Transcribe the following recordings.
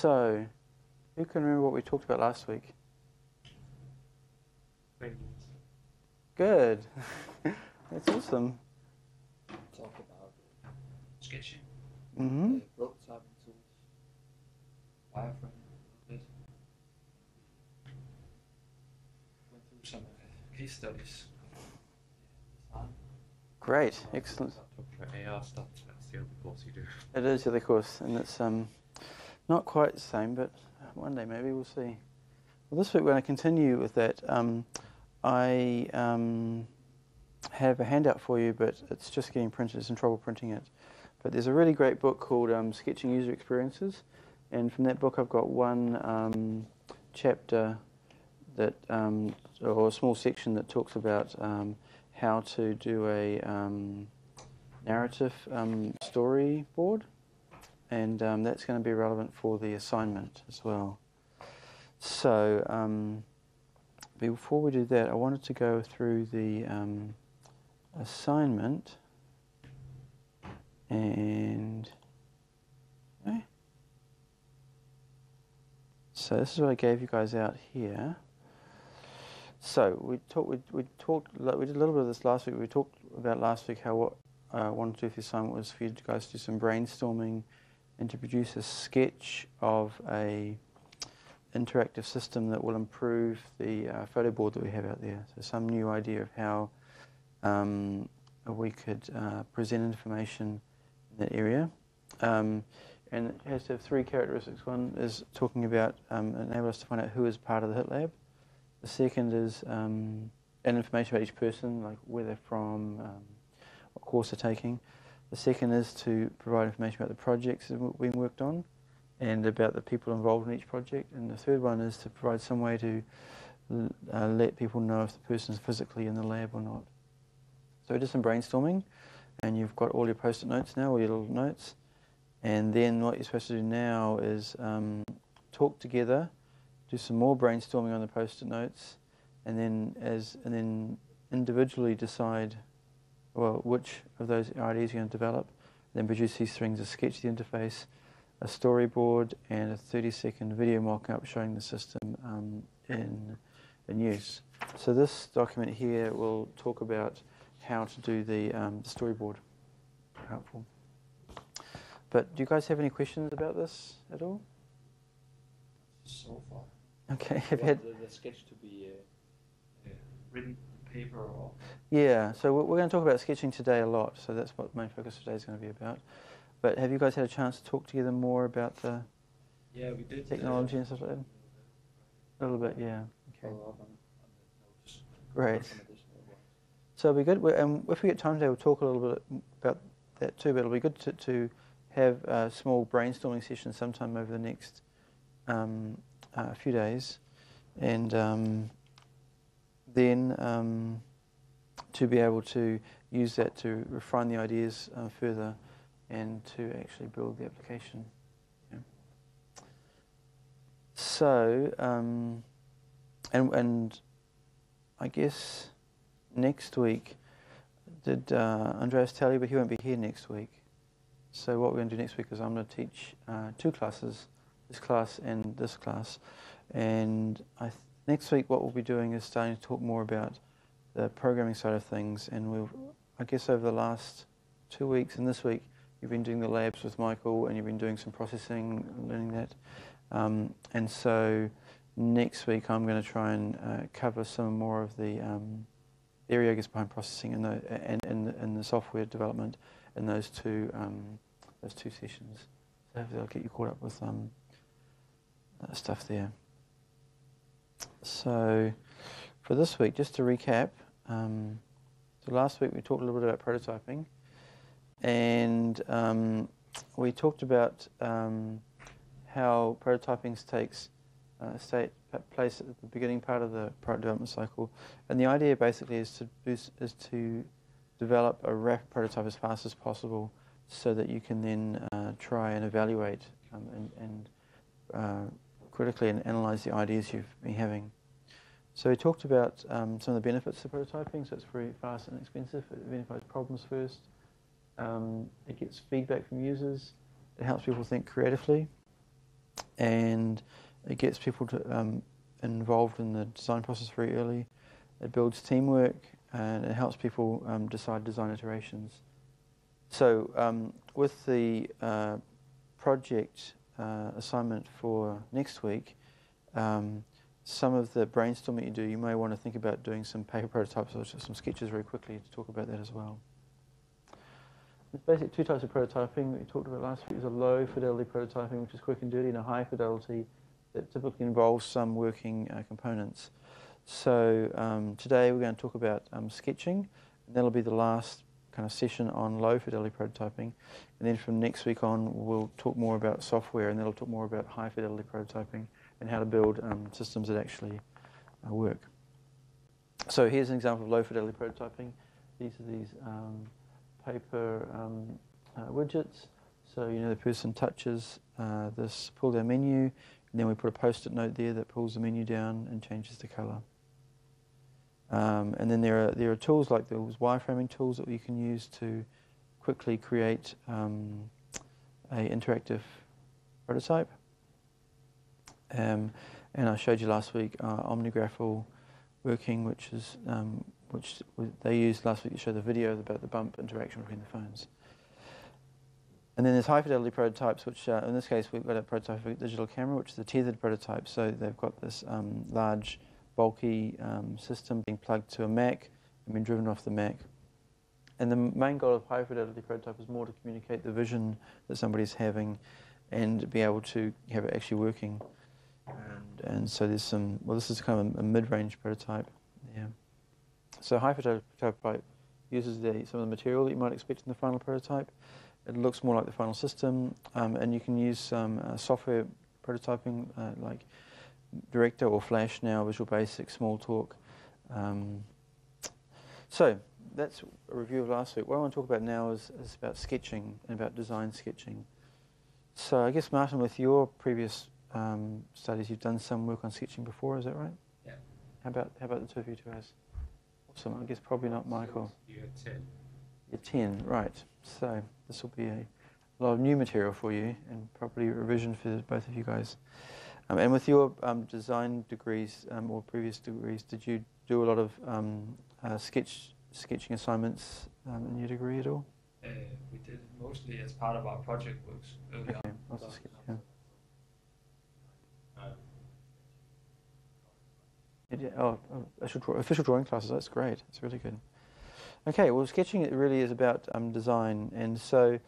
So, who can remember what we talked about last week? Good. That's awesome. Talk about sketching, Mm-hmm. prototyping tools, wireframing a bit. Went through some case studies of design. Great, excellent. Talking about AR stuff, that's the other course you do. It is the other course, and it's not quite the same, but one day maybe we'll see. Well, this week we're going to continue with that. I have a handout for you, but it's just getting printed. It's in trouble printing it. But there's a really great book called Sketching User Experiences, and from that book I've got one chapter that, or a small section that talks about how to do a narrative storyboard, and that's going to be relevant for the assignment as well. So before we do that, I wanted to go through the assignment, and okay. So this is what I gave you guys out here. So we did a little bit of this last week. We talked about last week how what I wanted to do for the assignment was for you guys to do some brainstorming and to produce a sketch of a interactive system that will improve the photo board that we have out there. So some new idea of how we could present information in that area. And it has to have three characteristics. One is talking about, enable us to find out who is part of the HIT lab. The second is and information about each person, like where they're from, what course they're taking. The second is to provide information about the projects that are being worked on and about the people involved in each project. And the third one is to provide some way to let people know if the person is physically in the lab or not. So we did some brainstorming, and you've got all your post-it notes now, all your little notes. And then what you're supposed to do now is talk together, do some more brainstorming on the post-it notes, and then individually decide, well, which of those ideas you're going to develop. Then produce these things: a sketch of the interface, a storyboard, and a 30-second video mock-up showing the system in use. So this document here will talk about how to do the storyboard. Helpful. But do you guys have any questions about this at all? So far. Okay. Have you had the sketch to be written paper or? Yeah. So we're going to talk about sketching today a lot. So that's what the main focus of today is going to be about. But have you guys had a chance to talk together more about the we did technology and stuff like that? A little bit, yeah. Okay. Follow up on the notes. Great. So it'll be good. If we get time today, we'll talk a little bit about that too. But it'll be good to have a small brainstorming session sometime over the next few days, and then to be able to use that to refine the ideas further and to actually build the application. Yeah. So, and I guess next week, did Andreas tell you? But he won't be here next week. So what we're going to do next week is I'm going to teach two classes, this class and this class. And next week what we'll be doing is starting to talk more about the programming side of things. And I guess over the last 2 weeks and this week, you've been doing the labs with Michael and you've been doing some processing, learning that. And so next week I'm going to try and cover some more of the area, I guess, behind processing and the software development in those two sessions. So hopefully I'll get you caught up with stuff there. So for this week, just to recap, so last week we talked a little bit about prototyping, and we talked about how prototyping takes place at the beginning part of the product development cycle, and the idea basically is to develop a rapid prototype as fast as possible, so that you can then try and evaluate and critically and analyze the ideas you've been having. So we talked about some of the benefits of prototyping. So it's very fast and inexpensive. It identifies problems first. It gets feedback from users. It helps people think creatively. and it gets people involved in the design process very early. It builds teamwork, and it helps people decide design iterations. So with the project assignment for next week, some of the brainstorming you do, you may want to think about doing some paper prototypes or some sketches very quickly to talk about that as well. There's basically two types of prototyping that we talked about last week. There's a low fidelity prototyping, which is quick and dirty, and a high fidelity that typically involves some working components. So today we're going to talk about sketching, and that'll be the last kind of session on low fidelity prototyping. And then from next week on, we'll talk more about software, and that'll talk more about high fidelity prototyping and how to build systems that actually work. So here's an example of low fidelity prototyping. These are these paper widgets. So the person touches this pull-down menu, and then we put a post-it note there that pulls the menu down and changes the color. And then there are tools like those wireframing tools that you can use to quickly create an interactive prototype. And I showed you last week omnigraphal working, which they used last week to show the video about the bump interaction between the phones. And then there's high fidelity prototypes, which in this case we've got a prototype of a digital camera, which is a tethered prototype. So they've got this large, bulky system being plugged to a Mac and being driven off the Mac. And the main goal of high fidelity prototype is more to communicate the vision that somebody's having and be able to have it actually working. And so there's some, well, this is kind of a mid-range prototype. Yeah. So high fidelity prototype uses some of the material that you might expect in the final prototype. It looks more like the final system, and you can use some software prototyping like Director or Flash now, Visual Basic, Smalltalk. So that's a review of last week. What I want to talk about now is about sketching and about design sketching. So I guess, Martin, with your previous studies, you've done some work on sketching before, is that right? Yeah. How about the two of you two guys? Awesome. I guess probably not Michael. Year 10. Year 10, right. So this will be a lot of new material for you and probably revision for both of you guys. And with your design degrees or previous degrees, did you do a lot of sketching assignments in your degree at all? We did it mostly as part of our project works early on. Lots of sketch, yeah. Official drawing classes, that's great. That's really good. Okay, well, sketching it really is about design, and so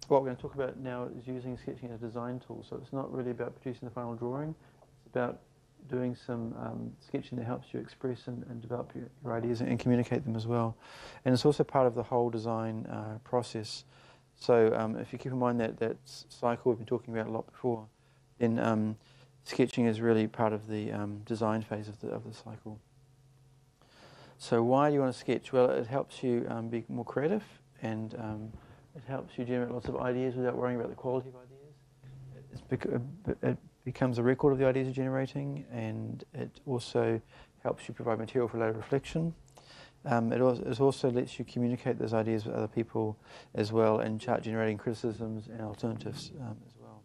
what we're going to talk about now is using sketching as a design tool. So it's not really about producing the final drawing, it's about doing some sketching that helps you express and develop your ideas and communicate them as well. And it's also part of the whole design process. So if you keep in mind that cycle we've been talking about a lot before, then sketching is really part of the design phase of the cycle. So why do you want to sketch? Well, it helps you be more creative, and it helps you generate lots of ideas without worrying about the quality of ideas. It becomes a record of the ideas you're generating, and it also helps you provide material for later reflection. It also lets you communicate those ideas with other people as well, and start generating criticisms and alternatives as well.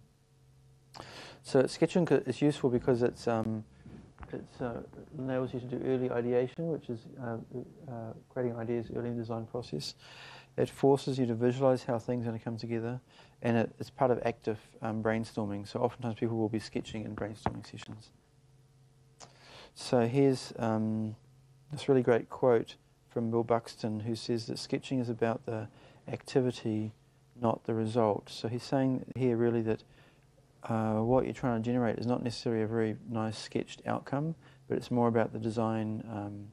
So sketching is useful because it enables you to do early ideation, which is creating ideas early in the design process. It forces you to visualize how things are going to come together, and it's part of active brainstorming. So oftentimes people will be sketching in brainstorming sessions. So here's this really great quote from Bill Buxton, who says that sketching is about the activity, not the result. So he's saying here really that what you're trying to generate is not necessarily a very nice sketched outcome, but it's more about the design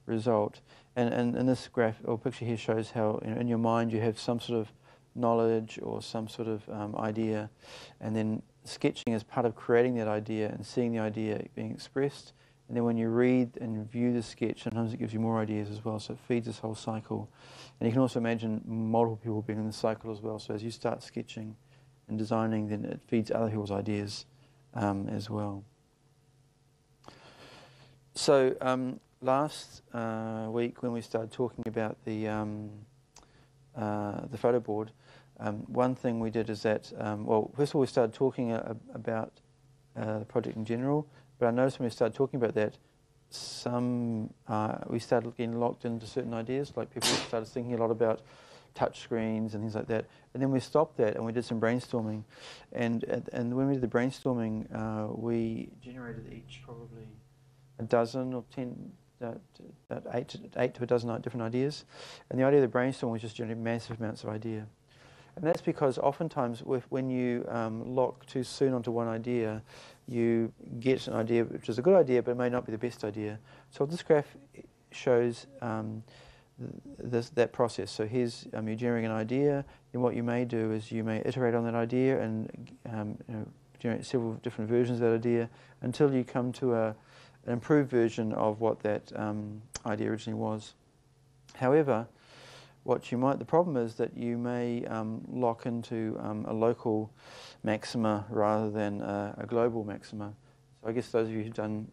result. And this graph or picture here shows how in your mind you have some sort of knowledge or some sort of idea, and then sketching is part of creating that idea and seeing the idea being expressed. And then when you read and view the sketch, sometimes it gives you more ideas as well, so it feeds this whole cycle. And you can also imagine multiple people being in the cycle as well, so as you start sketching and designing, then it feeds other people's ideas as well. So last week when we started talking about the photo board, one thing we did is that, well, first of all, we started talking about the project in general, but I noticed when we started talking about that, we started getting locked into certain ideas, like people started thinking a lot about touch screens and things like that. And then we stopped that and we did some brainstorming. And when we did the brainstorming, we generated each probably a dozen or 10, 8 to a dozen different ideas. And the idea of the brainstorm was just generating massive amounts of idea. And that's because oftentimes when you lock too soon onto one idea, you get an idea which is a good idea, but it may not be the best idea. So what this graph shows that process. So here's you're generating an idea, and what you may do is you may iterate on that idea and generate several different versions of that idea until you come to an improved version of what that idea originally was. However, the problem is that you may lock into a local maxima rather than a global maxima. So I guess those of you who've done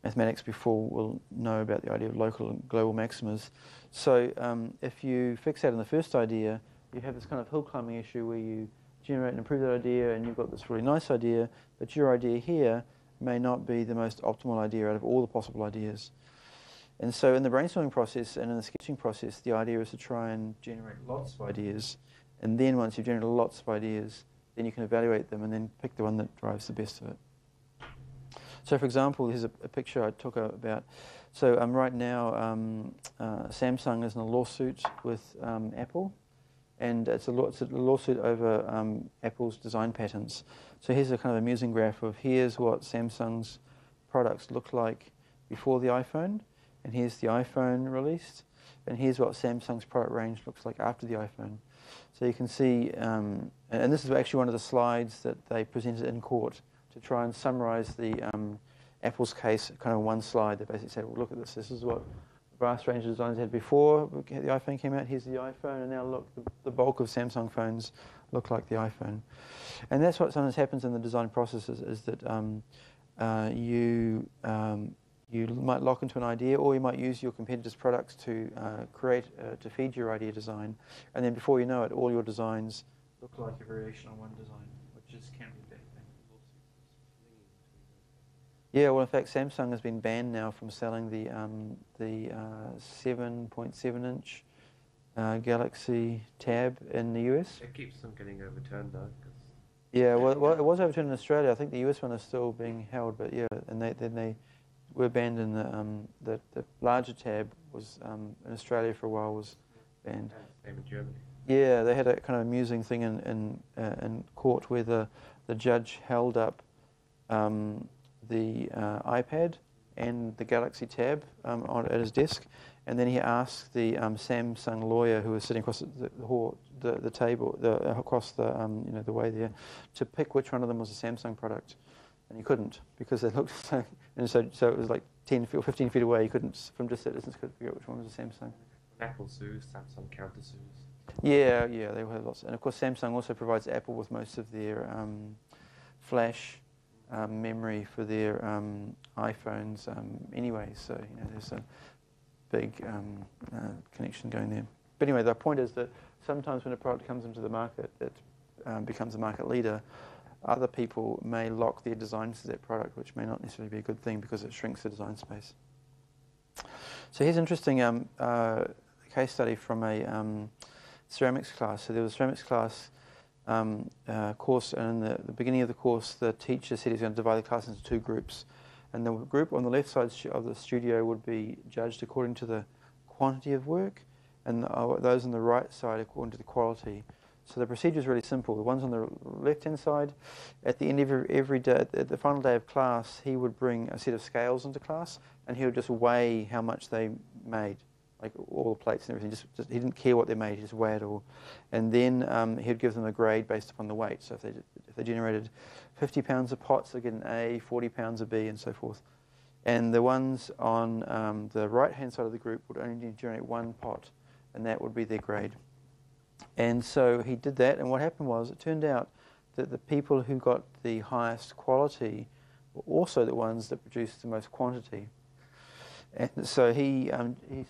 mathematics before will know about the idea of local and global maximas. So if you fixate on the first idea, you have this kind of hill climbing issue where you generate and improve that idea and you've got this really nice idea, but your idea here may not be the most optimal idea out of all the possible ideas. And so in the brainstorming process and in the sketching process, the idea is to try and generate lots of ideas. And then once you've generated lots of ideas, then you can evaluate them and then pick the one that drives the best of it. So for example, here's a picture I took about, so right now Samsung is in a lawsuit with Apple, and it's a lawsuit over Apple's design patents. So here's a kind of amusing graph of here's what Samsung's products look like before the iPhone, and here's the iPhone released, and here's what Samsung's product range looks like after the iPhone. So you can see, and this is actually one of the slides that they presented in court to try and summarize the Apple's case, kind of one slide. They basically said, well, look at this. This is what a vast range of designs had before the iPhone came out. Here's the iPhone, and now look, the bulk of Samsung phones look like the iPhone. And that's what sometimes happens in the design process is that you might lock into an idea, or you might use your competitors' products to to feed your idea design, and then before you know it, all your designs look like a variation on one design, which can be a bad thing. Yeah, well, in fact, Samsung has been banned now from selling the 7.7-inch Galaxy Tab in the US. It keeps them getting overturned though. Yeah, well, it was overturned in Australia. I think the US one is still being held, but yeah, and they were banned in the larger Tab was in Australia for a while was banned. Same in Germany. Yeah, they had a kind of amusing thing in court where the judge held up the iPad and the Galaxy Tab at his desk, and then he asked the Samsung lawyer who was sitting across the table, across the way there, to pick which one of them was a Samsung product, and he couldn't because they looked so. And so it was like 10 feet or 15 feet away. He couldn't, from just that distance, couldn't figure out which one was a Samsung. Apple sues, Samsung counter sues. Yeah, they will have lots, and of course Samsung also provides Apple with most of their flash memory for their iPhones anyway. So there's a big connection going there. But anyway, the point is that sometimes when a product comes into the market, it becomes a market leader. Other people may lock their designs to that product, which may not necessarily be a good thing because it shrinks the design space. So here's an interesting case study from a ceramics class. So there was a ceramics class course, and in the beginning of the course, the teacher said he's going to divide the class into two groups. And the group on the left side of the studio would be judged according to the quantity of work, and those on the right side according to the quality. So the procedure is really simple. The ones on the left-hand side, at the end of every day, at the final day of class, he would bring a set of scales into class, and he would just weigh how much they made, like all the plates and everything. Just he didn't care what they made; he just weighed it all. And then he'd give them a grade based upon the weight. So if they generated 50 pounds of pots, they'd get an A, 40 pounds a B, and so forth. And the ones on the right-hand side of the group would only generate one pot, and that would be their grade. And so he did that, and what happened was, it turned out that the people who got the highest quality were also the ones that produced the most quantity. And so he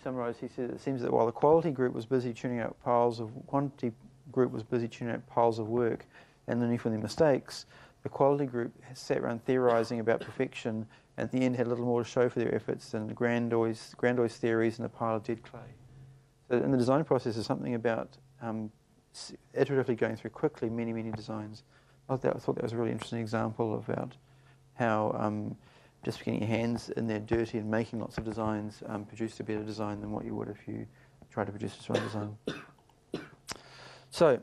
summarised, he said it seems that while the quality group was busy churning out piles of quantity group was busy tuning out piles of work and learning from their mistakes, the quality group sat around theorising about perfection, and at the end had a little more to show for their efforts than the grandiose theories in a pile of dead clay. So in the design process, there's something about iteratively going through quickly many designs. I thought that was a really interesting example about how just getting your hands in there dirty and making lots of designs produced a better design than what you would if you tried to produce a strong design. So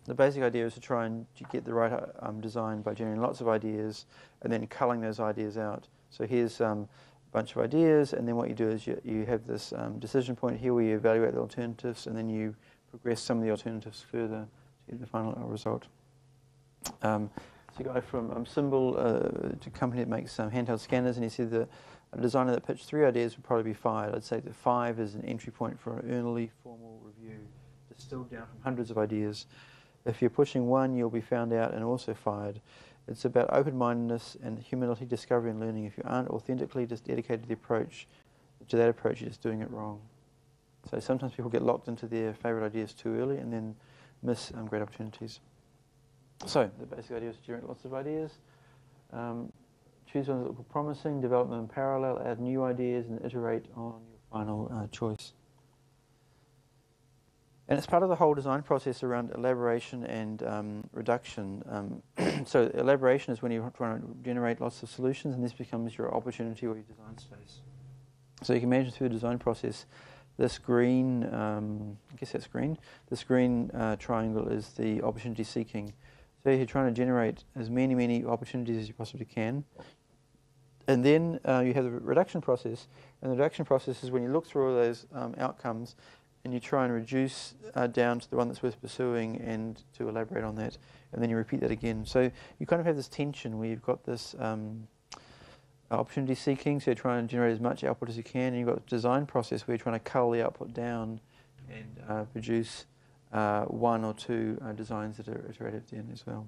the basic idea is to try and get the right design by generating lots of ideas and then culling those ideas out. So here's a bunch of ideas, and then what you do is you have this decision point here where you evaluate the alternatives, and then you progress some of the alternatives further to get the final result. So you go from Symbol to a company that makes handheld scanners, and he said that a designer that pitched 3 ideas would probably be fired. I'd say that 5 is an entry point for an early formal review, distilled down from hundreds of ideas. If you're pushing 1, you'll be found out and also fired. It's about open-mindedness and humility, discovery and learning. If you aren't authentically just dedicated to that approach, you're just doing it wrong. So sometimes people get locked into their favourite ideas too early and then miss great opportunities. So the basic idea is to generate lots of ideas, choose ones that look promising, develop them in parallel, add new ideas, and iterate on your final choice. And it's part of the whole design process around elaboration and reduction. So elaboration is when you're trying to generate lots of solutions, and this becomes your opportunity or your design space. So you can imagine through the design process, this green, I guess that's green, this green triangle is the opportunity seeking. So you're trying to generate as many opportunities as you possibly can. And then you have the reduction process, and the reduction process is when you look through all those outcomes and you try and reduce down to the one that's worth pursuing and to elaborate on that, and then you repeat that again. So you kind of have this tension where you've got this opportunity seeking, so you're trying to generate as much output as you can, and you've got the design process where you're trying to cull the output down and produce 1 or 2 designs that are iterated at the end as well.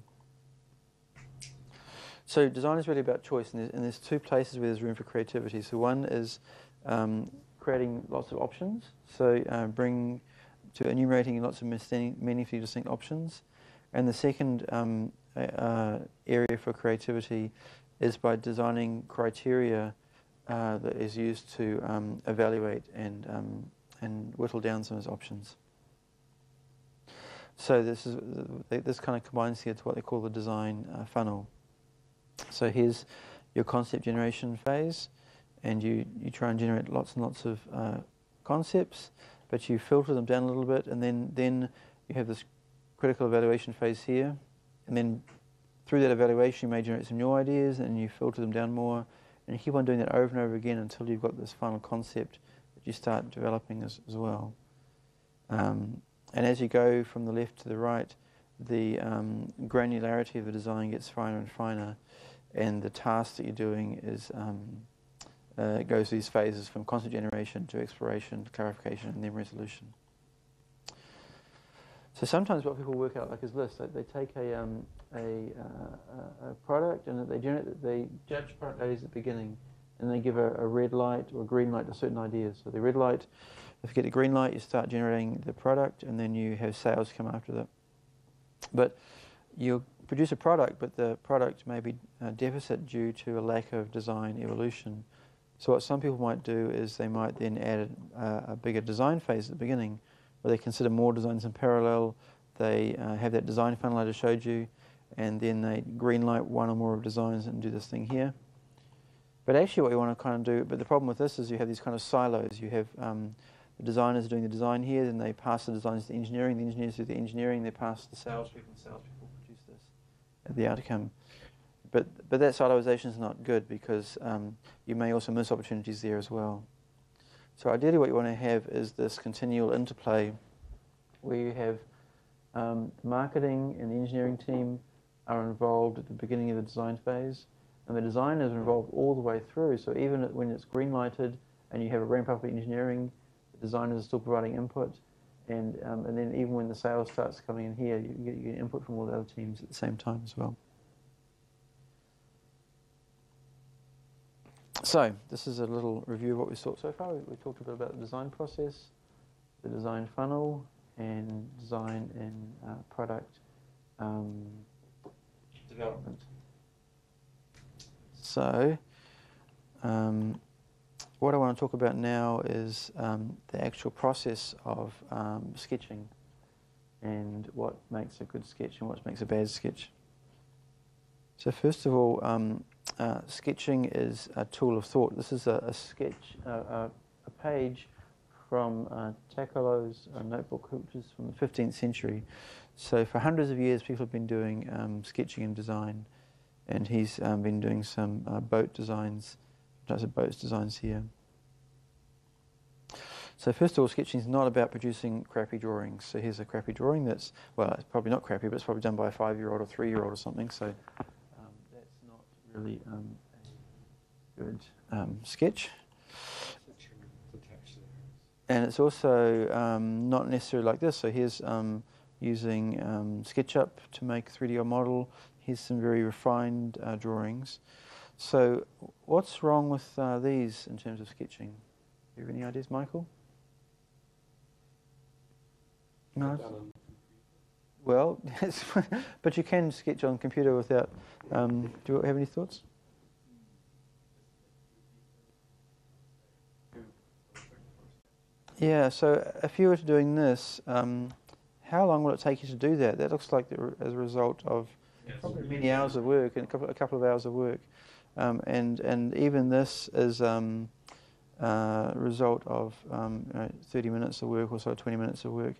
So design is really about choice, and there's 2 places where there's room for creativity. So one is creating lots of options, so bring to enumerating lots of meaningfully distinct options. And the second area for creativity is by designing criteria that is used to evaluate and whittle down some of those options. So this kind of combines here to what they call the design funnel. So here's your concept generation phase, and you try and generate lots and lots of concepts, but you filter them down a little bit, and then you have this critical evaluation phase here, and then through that evaluation you may generate some new ideas, and you filter them down more, and you keep on doing that over and over again until you've got this final concept that you start developing as well. And as you go from the left to the right, the granularity of the design gets finer and finer, and the task that you're doing is it goes through these phases from concept generation to exploration, to clarification, and then resolution. So sometimes what people work out like is this: they take a product and they judge product ideas at the beginning, and they give a red light or a green light to certain ideas. So the red light, if you get a green light, you start generating the product, and then you have sales come after that. But you'll produce a product, but the product may be deficit due to a lack of design evolution. So what some people might do is they might then add a bigger design phase at the beginning, where they consider more designs in parallel. They have that design funnel I just showed you, and then they green light 1 or more of designs and do this thing here. But actually what you want to kind of do, but the problem with this is you have these kind of silos. You have the designers doing the design here, then they pass the designs to the engineers do the engineering, they pass to the salespeople, and salespeople produce this at the outcome. But that siloization is not good, because you may also miss opportunities there as well. So ideally what you want to have is this continual interplay where you have the marketing and the engineering team are involved at the beginning of the design phase, and the designers are involved all the way through. So even when it's green lighted and you have a ramp up of engineering, the designers are still providing input, and then even when the sales starts coming in here, you get input from all the other teams at the same time as well. So this is a little review of what we've talked so far. We talked a bit about the design process, the design funnel, and design and product development. So what I want to talk about now is the actual process of sketching and what makes a good sketch and what makes a bad sketch. So first of all, sketching is a tool of thought. This is a sketch, a page from Takolo's notebook, which is from the 15th century. So for hundreds of years, people have been doing sketching and design, and he's been doing some boat designs, types of boats designs here. So first of all, sketching is not about producing crappy drawings. So here's a crappy drawing that's, well, it's probably not crappy, but it's probably done by a 5-year-old or 3-year-old or something. So that's not really a good sketch. And it's also not necessarily like this. So here's using SketchUp to make a 3D model. Here's some very refined drawings. So what's wrong with these in terms of sketching? Do you have any ideas, Michael? No. Well, yes, but you can sketch on computer without. Do you have any thoughts? Yeah. So if you were doing this, how long will it take you to do that? That looks like as a result of probably many hours of work and a couple of hours of work, and even this is a result of 30 minutes of work or so, 20 minutes of work.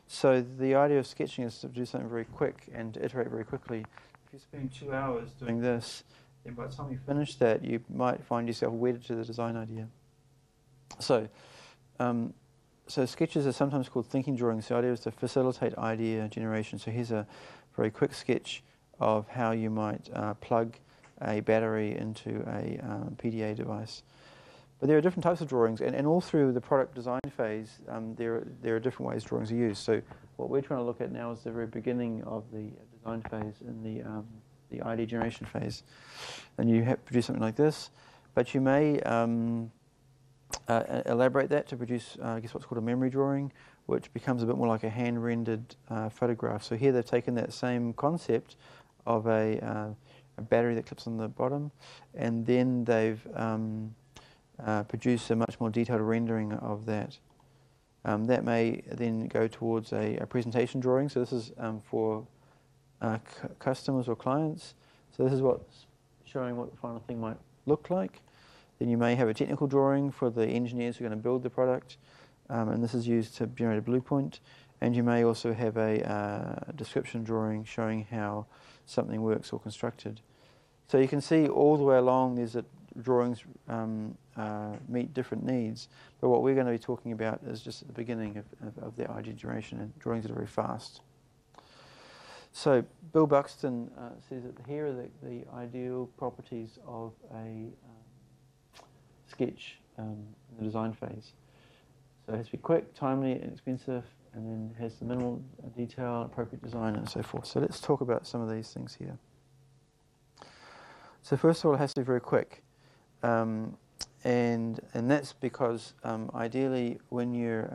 So the idea of sketching is to do something very quick and to iterate very quickly. If you spend 2 hours doing this, then by the time you finish that, you might find yourself wedded to the design idea. So, so sketches are sometimes called thinking drawings. The idea is to facilitate idea generation. So here's a very quick sketch of how you might plug a battery into a PDA device. But there are different types of drawings, and all through the product design phase, there are different ways drawings are used. So what we're trying to look at now is the very beginning of the design phase and the idea generation phase. And you produce something like this, but you may elaborate that to produce, I guess, what's called a memory drawing, which becomes a bit more like a hand-rendered photograph. So here they've taken that same concept of a battery that clips on the bottom, and then they've produce a much more detailed rendering of that. That may then go towards a presentation drawing. So this is for customers or clients. So this is what's showing what the final thing might look like. Then you may have a technical drawing for the engineers who are going to build the product, and this is used to generate a blueprint. And you may also have a description drawing showing how something works or constructed. So you can see all the way along there's drawings meet different needs, but what we're going to be talking about is just at the beginning of the idea generation, and drawings that are very fast. So Bill Buxton says that here are the ideal properties of a sketch in the design phase. So it has to be quick, timely, inexpensive, and then has the minimal detail, appropriate design, and so forth. So let's talk about some of these things here. So first of all, it has to be very quick. And that's because ideally when you're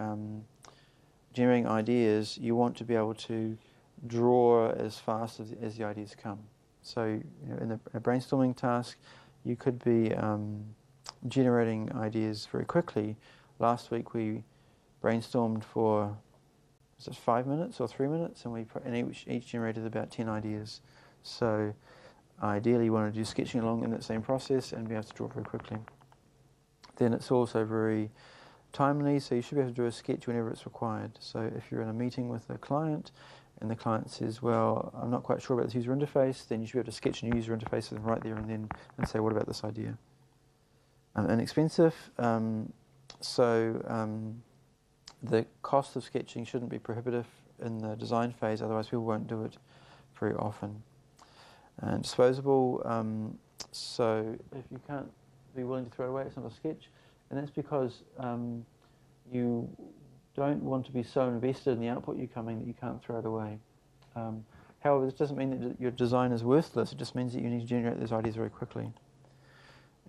generating ideas, you want to be able to draw as fast as the ideas come. So in a brainstorming task, you could be generating ideas very quickly. Last week we brainstormed for, was it 5 minutes or 3 minutes, and each generated about 10 ideas. So ideally you want to do sketching along in that same process and be able to draw very quickly. Then it's also very timely, so you should be able to do a sketch whenever it's required. So if you're in a meeting with a client and the client says, well, I'm not quite sure about this user interface, then you should be able to sketch a new user interface with them right there and say, what about this idea? Inexpensive, so the cost of sketching shouldn't be prohibitive in the design phase, otherwise people won't do it very often. And disposable, so if you can't be willing to throw it away, it's not a sketch, and that's because you don't want to be so invested in the output you're coming that you can't throw it away. However, this doesn't mean that your design is worthless, it just means that you need to generate those ideas very quickly.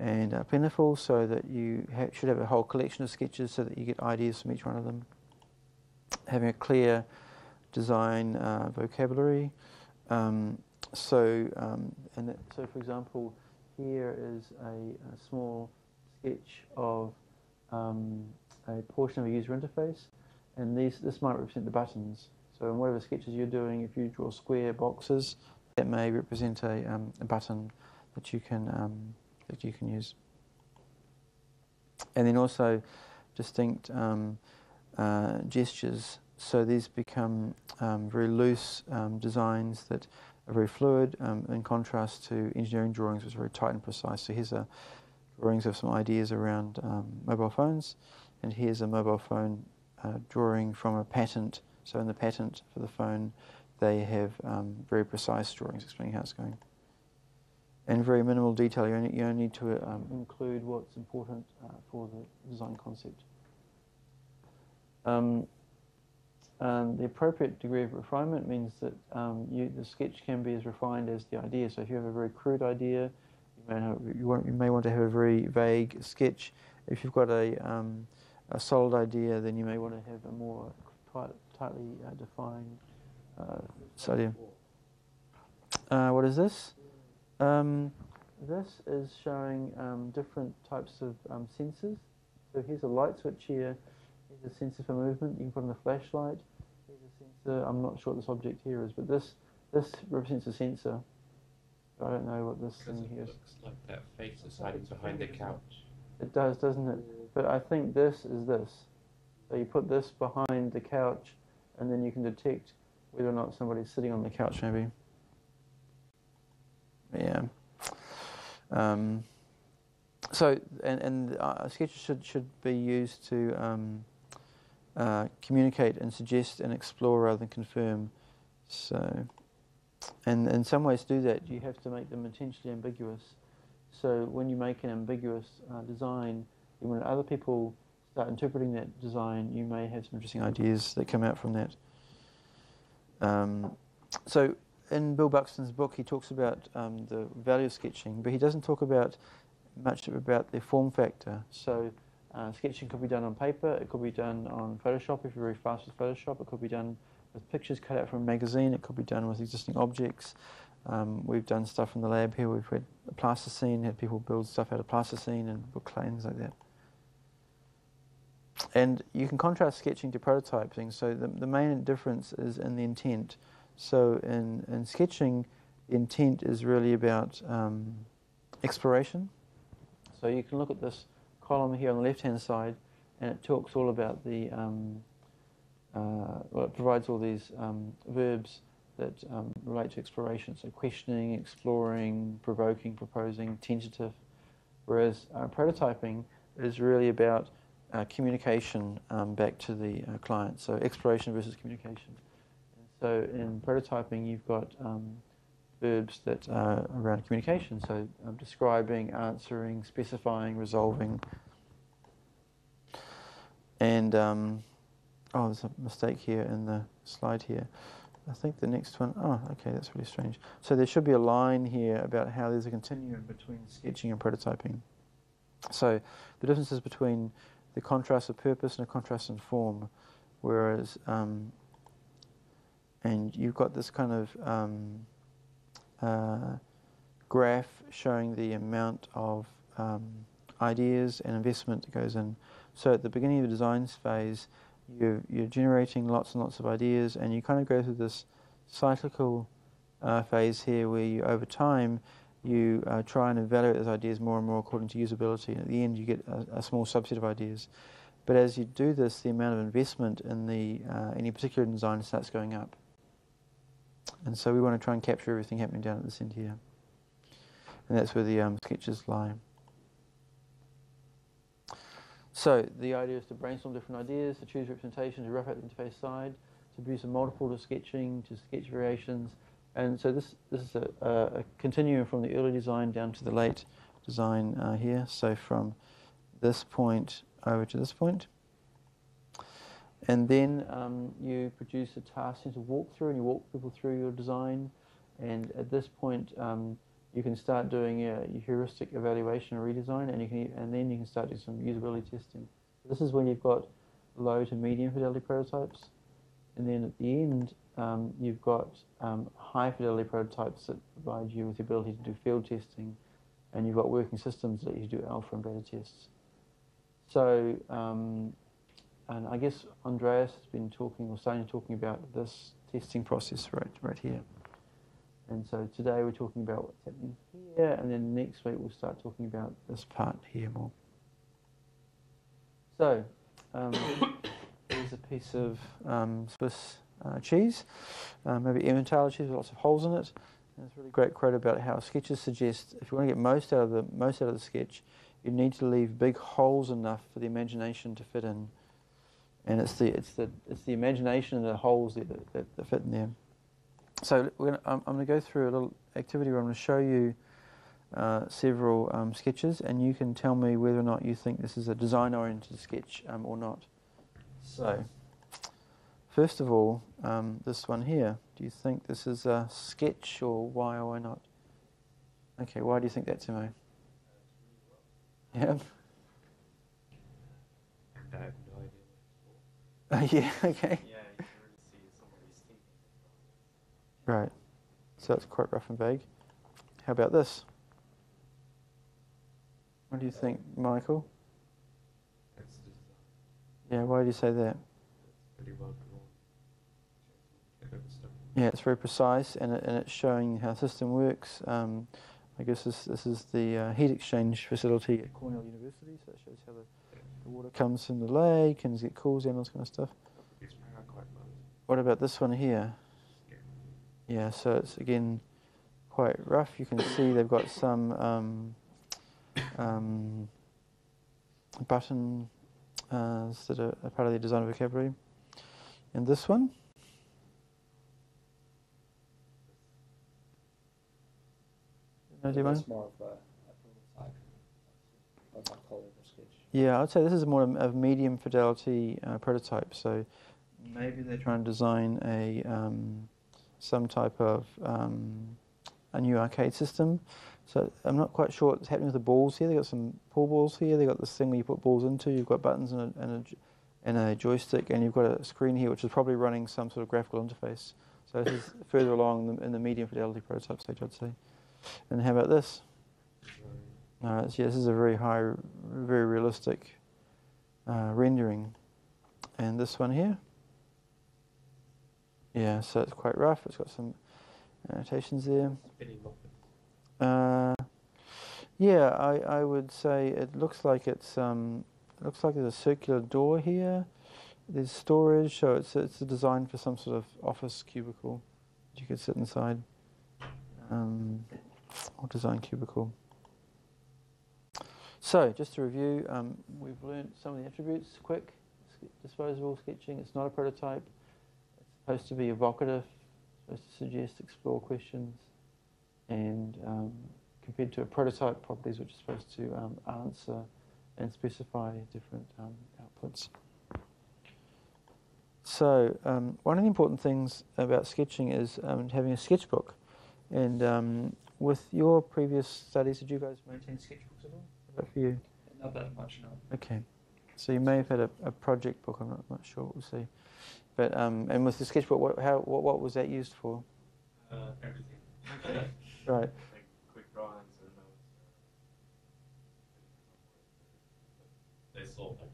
And plentiful, so that you should have a whole collection of sketches so that you get ideas from each one of them. having a clear design vocabulary. So for example, here is a small sketch of a portion of a user interface, and this might represent the buttons. So in whatever sketches you're doing, if you draw square boxes, that may represent a button that you can use. And then also distinct gestures. So these become very loose designs that are very fluid, in contrast to engineering drawings, which are very tight and precise. So here's drawings of some ideas around mobile phones, and here's a mobile phone drawing from a patent. So in the patent for the phone, they have very precise drawings explaining how it's going. And very minimal detail. You only need to include what's important for the design concept. The appropriate degree of refinement means that the sketch can be as refined as the idea. So if you have a very crude idea, you may want to have a very vague sketch. If you've got a solid idea, then you may want to have a more tightly defined idea. What is this? This is showing different types of sensors. So here's a light switch here. Here's a sensor for movement. You can put on a flashlight. Here's a sensor. I'm not sure what this object here is, but this represents a sensor. I don't know what this thing here is. It looks like that face is hiding behind the couch. It does, doesn't it? But I think this is this. So you put this behind the couch, and then you can detect whether or not somebody's sitting on the couch, maybe. Yeah. So sketches should be used to communicate and suggest and explore rather than confirm. So, and in some ways to do that, you have to make them intentionally ambiguous. So when you make an ambiguous design, when other people start interpreting that design, you may have some interesting ideas that come out from that. So in Bill Buxton's book, he talks about the value of sketching, but he doesn't talk much about the form factor. So sketching could be done on paper, it could be done on Photoshop if you're very fast with Photoshop, it could be done with pictures cut out from a magazine, it could be done with existing objects. We've done stuff in the lab here, we've had a plasticine, had people build stuff out of plasticine and book claims like that. And you can contrast sketching to prototyping, so the main difference is in the intent. So in sketching, the intent is really about exploration. So you can look at this column here on the left-hand side, and it talks all about the, well, it provides all these verbs that relate to exploration. So questioning, exploring, provoking, proposing, tentative. Whereas prototyping is really about communication back to the client. So exploration versus communication. And so in prototyping, you've got verbs that are around communication. So describing, answering, specifying, resolving. And oh, there's a mistake here in the slide here. I think the next one, oh, okay, that's really strange. So there should be a line here about how there's a continuum between sketching and prototyping. So the differences between the contrast of purpose and a contrast in form, whereas, and you've got this kind of graph showing the amount of ideas and investment that goes in. So at the beginning of the design phase, you're generating lots and lots of ideas, and you kind of go through this cyclical phase here where you, over time, you try and evaluate those ideas more and more according to usability. And at the end, you get a small subset of ideas. But as you do this, the amount of investment in the any particular design starts going up. And so we want to try and capture everything happening down at this end here. And that's where the sketches lie. So the idea is to brainstorm different ideas, to choose representation, to rough out the interface side, to produce a multiple to sketching, to sketch variations. And so this is a continuum from the early design down to the late design here. So from this point over to this point. And then you produce a task center walkthrough, and you walk people through your design. And at this point, you can start doing a heuristic evaluation or redesign, and then you can start doing some usability testing. This is when you've got low to medium fidelity prototypes. And then at the end, you've got high fidelity prototypes that provide you with the ability to do field testing, and you've got working systems that you do alpha and beta tests. So, and I guess Andreas has been talking, or starting talking about this testing process right here. And so today we're talking about what's happening here, and then next week we'll start talking about this part here more. So, here's a piece of Swiss cheese, maybe Emmentaler cheese with lots of holes in it. And it's a really great quote about how sketches suggest if you want to get most out of the sketch, you need to leave big holes enough for the imagination to fit in. And it's the imagination and the holes that fit in there. So I'm going to go through a little activity where I'm going to show you several sketches, and you can tell me whether or not you think this is a design-oriented sketch or not. So, first of all, this one here. Do you think this is a sketch, or why or why not? Okay, why do you think that, Timo? Yeah. I have no idea what it's for. Yeah. Okay. Yeah, you can really see somebody's thinking. Right. So it's quite rough and vague. How about this? What do you think, Michael? That's the design. Yeah, why do you say that? It's pretty well drawn. Check out the stuff. Yeah, it's very precise, and it's showing how the system works. I guess this is the heat exchange facility at Cornell University, so it shows how the water comes from the lake and it cools down, all this kind of stuff. It's quite well. What about this one here? Yeah, so it's again quite rough. You can see they've got some buttons that are part of the design vocabulary. And this one? No, do you mind? It's more of a prototype. What I call it a sketch. Yeah, I'd say this is more of medium fidelity prototype. So maybe they're trying to design a some type of a new arcade system. So I'm not quite sure what's happening with the balls here. They've got some pool balls here. They've got this thing where you put balls into. You've got buttons and a joystick, and you've got a screen here which is probably running some sort of graphical interface. So this is further along in the medium fidelity prototype stage, I'd say. And how about this? Yeah, this is a very high, very realistic rendering. And this one here? Yeah, so it's quite rough. It's got some annotations there. Yeah, I would say it looks like there's a circular door here. There's storage, so it's designed for some sort of office cubicle that you could sit inside, or design cubicle. So, just to review, we've learned some of the attributes. Quick, disposable sketching. It's not a prototype. It's supposed to be evocative, supposed to suggest, explore questions, and compared to a prototype, properties which are supposed to answer and specify different outputs. So one of the important things about sketching is having a sketchbook. And with your previous studies, did you guys maintain sketchbooks at all? How about for you? Not that much, no. Okay. So you may have had a project book. I'm not sure. We'll see. But and with the sketchbook, what was that used for? Everything. Right. Like quick drawings and notes. They sold like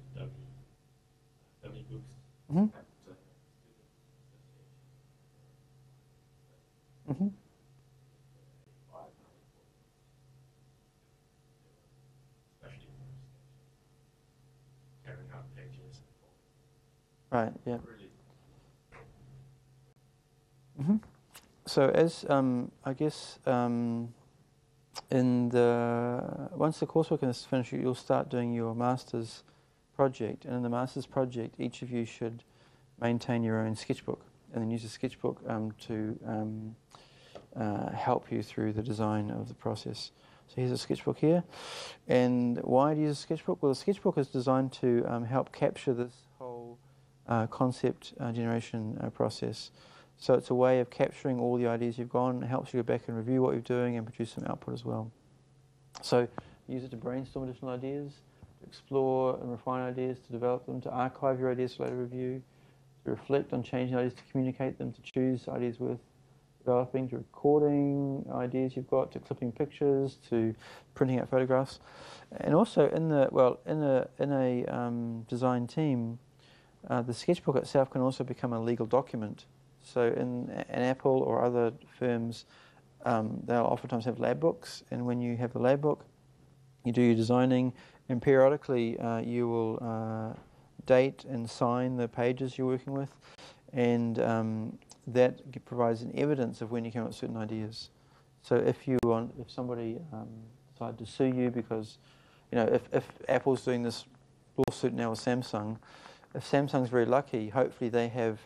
dummy books. Mm-hmm. At student association. Mm-hmm. Especially for carrying out pages. Right. Yeah. Really. Mm-hmm. So as I guess once the coursework is finished, you'll start doing your master's project, and in the master's project, each of you should maintain your own sketchbook, and then use the sketchbook to help you through the design of the process. So here's a sketchbook here, and why do you use a sketchbook? Well, the sketchbook is designed to help capture this whole concept generation process. So it's a way of capturing all the ideas you've got. It helps you go back and review what you're doing and produce some output as well. So use it to brainstorm additional ideas, to explore and refine ideas, to develop them, to archive your ideas for later review, to reflect on changing ideas, to communicate them, to choose ideas worth developing, to recording ideas you've got, to clipping pictures, to printing out photographs, and also in a design team, the sketchbook itself can also become a legal document. So in Apple or other firms, they'll oftentimes have lab books, and when you have the lab book, you do your designing, and periodically you will date and sign the pages you're working with, and that provides an evidence of when you came up with certain ideas. So if somebody decided to sue you because, if Apple's doing this lawsuit now with Samsung, if Samsung's very lucky, hopefully they have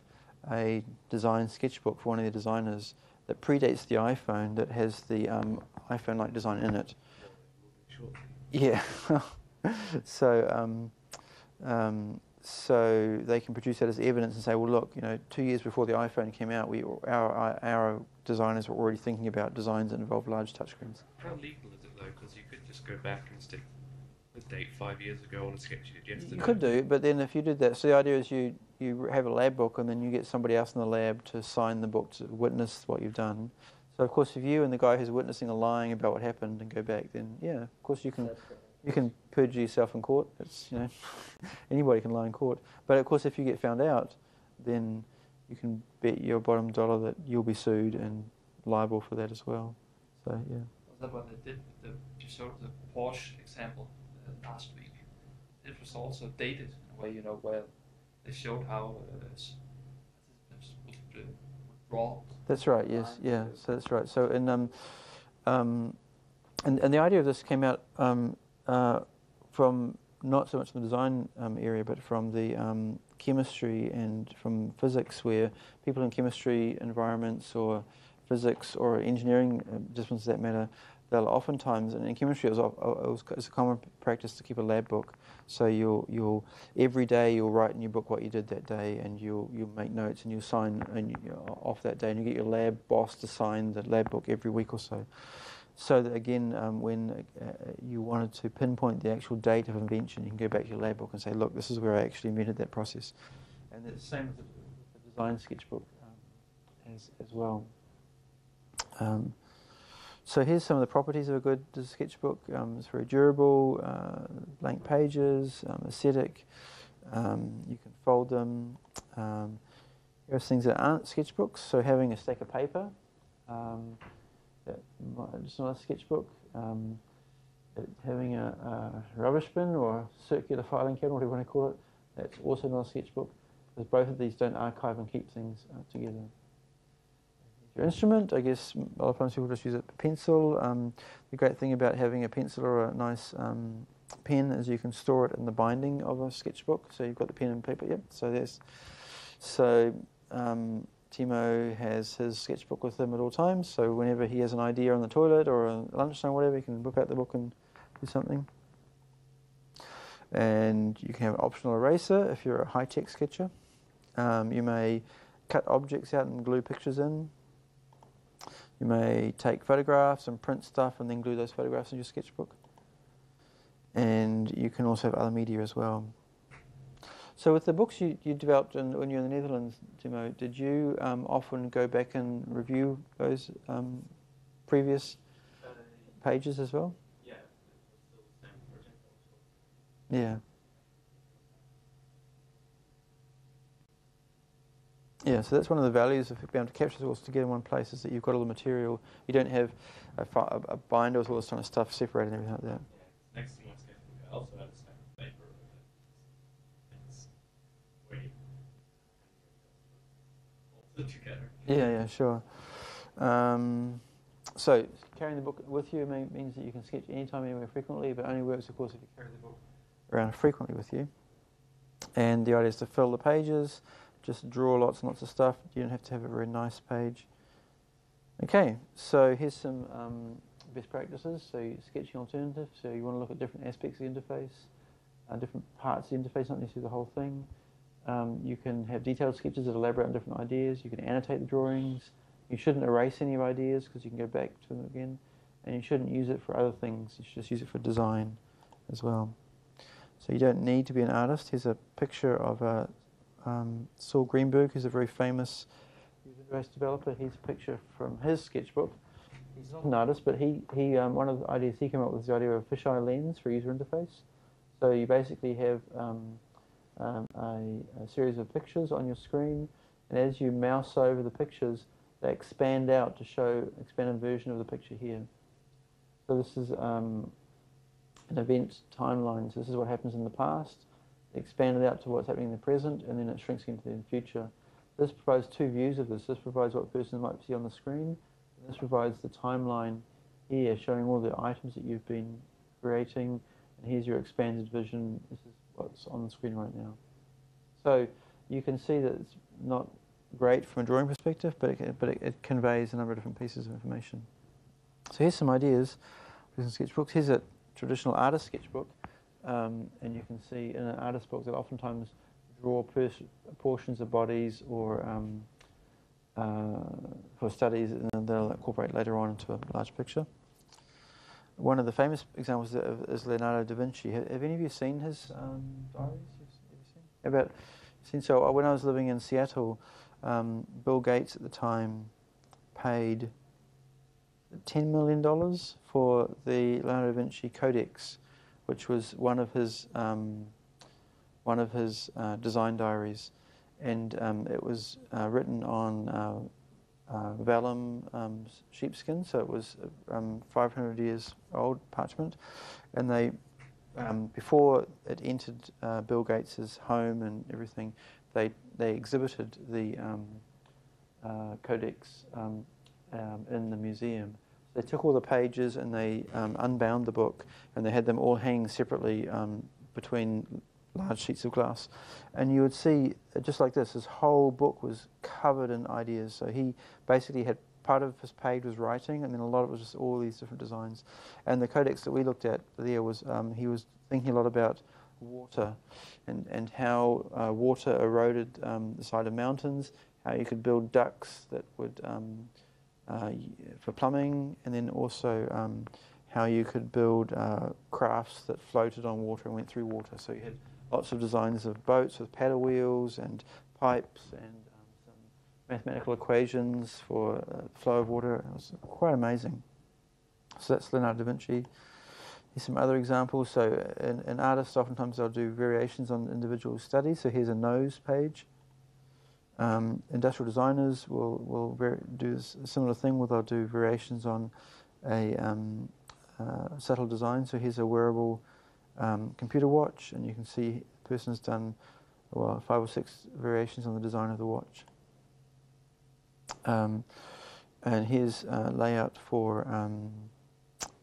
a design sketchbook for one of their designers that predates the iPhone, that has the iPhone-like design in it. Yeah. So they can produce that as evidence and say, well, look, 2 years before the iPhone came out, our designers were already thinking about designs that involve large touchscreens. How legal is it though? Because you could just go back and stick the date 5 years ago on a sketch you did yesterday. You could do, but then if you did that, so the idea is you have a lab book and then you get somebody else in the lab to sign the book to witness what you've done. So of course, if you and the guy who's witnessing are lying about what happened and go back, then yeah, of course you can perjure yourself in court. It's anybody can lie in court. But of course, if you get found out, then you can bet your bottom dollar that you'll be sued and liable for that as well. So yeah. Was that what they did with you showed the Porsche example last week? It was also dated in a way, where they showed how withdraw. That's right. Yes. Yeah. So that's right. So and the idea of this came out from not so much the design area, but from the chemistry and from physics, where people in chemistry environments or physics or engineering disciplines that matter, they'll oftentimes, and in chemistry it's a common practice to keep a lab book. So you'll every day you'll write in your book what you did that day, and you'll make notes and you'll sign off that day, and you get your lab boss to sign the lab book every week or so. So that again, when you wanted to pinpoint the actual date of invention, you can go back to your lab book and say, look, this is where I actually invented that process. And it's the same with the design sketchbook as well. So here's some of the properties of a good sketchbook. It's very durable, blank pages, aesthetic. You can fold them. Here's things that aren't sketchbooks. So having a stack of paper. It's not a sketchbook. Having a rubbish bin or a circular filing cabinet, whatever you want to call it, that's also not a sketchbook, because both of these don't archive and keep things together. Your instrument, I guess a lot of times people just use a pencil. The great thing about having a pencil or a nice pen is you can store it in the binding of a sketchbook. So you've got the pen and paper. Yep. So Timo has his sketchbook with him at all times, so whenever he has an idea on the toilet or at lunchtime or whatever, he can whip out the book and do something. And you can have an optional eraser if you're a high-tech sketcher. You may cut objects out and glue pictures in. You may take photographs and print stuff and then glue those photographs in your sketchbook. And you can also have other media as well. So with the books you developed when you were in the Netherlands, Timo, did you often go back and review those previous pages as well? Yeah, it was still the same project also. Yeah. Yeah, so that's one of the values of being able to capture all this together in one place, is that you've got all the material. You don't have a binder with all this kind of stuff separated and everything like that. Yeah, next to my sketchbook, I also have a stack of paper. It's way also together. Yeah, sure. So carrying the book with you means that you can sketch anytime, anywhere, frequently, but only works, of course, if you carry the book around frequently with you. And the idea is to fill the pages. Just draw lots and lots of stuff. You don't have to have a very nice page. Okay, so here's some best practices. So sketching alternatives. So you want to look at different aspects of the interface, different parts of the interface, not necessarily the whole thing. You can have detailed sketches that elaborate on different ideas. You can annotate the drawings. You shouldn't erase any of ideas because you can go back to them again. And you shouldn't use it for other things. You should just use it for design as well. So you don't need to be an artist. Here's a picture of a Saul Greenberg, who's a very famous user interface developer. Here's a picture from his sketchbook. He's not an artist, but he one of the ideas he came up with is the idea of a fisheye lens for user interface. So you basically have a series of pictures on your screen, and as you mouse over the pictures, they expand out to show an expanded version of the picture here. So this is an event timeline. So this is what happens in the past, expanded out to what's happening in the present, and then it shrinks into the future. This provides two views of this. This provides what a person might see on the screen, and this provides the timeline here, showing all the items that you've been creating, and here's your expanded vision. This is what's on the screen right now. So you can see that it's not great from a drawing perspective, but it conveys a number of different pieces of information. So here's some ideas for some sketchbooks. Here's a traditional artist sketchbook, and you can see in an artist book that oftentimes draw portions of bodies or for studies, and they'll incorporate later on into a large picture. One of the famous examples is Leonardo da Vinci. Have any of you seen his diaries? So when I was living in Seattle, Bill Gates at the time paid $10 million for the Leonardo da Vinci Codex, which was one of his design diaries, and it was written on vellum sheepskin, so it was 500 years old parchment, and they before it entered Bill Gates's home and everything, they exhibited the codex in the museum. They took all the pages and they unbound the book, and they had them all hanging separately between large sheets of glass, and you would see, just like this, his whole book was covered in ideas. So he basically had part of his page was writing, and then a lot of it was just all these different designs. And the codex that we looked at there was he was thinking a lot about water and how water eroded the side of mountains, how you could build ducts that would for plumbing, and then also how you could build crafts that floated on water and went through water. So you had lots of designs of boats with paddle wheels and pipes and some mathematical equations for flow of water. It was quite amazing. So that's Leonardo da Vinci. Here's some other examples. So in artists, oftentimes they'll do variations on individual studies. So here's a nose page. Industrial designers will do a similar thing where they'll do variations on a subtle design. So here's a wearable computer watch, and you can see the person's done 5 or 6 variations on the design of the watch. And here's a layout for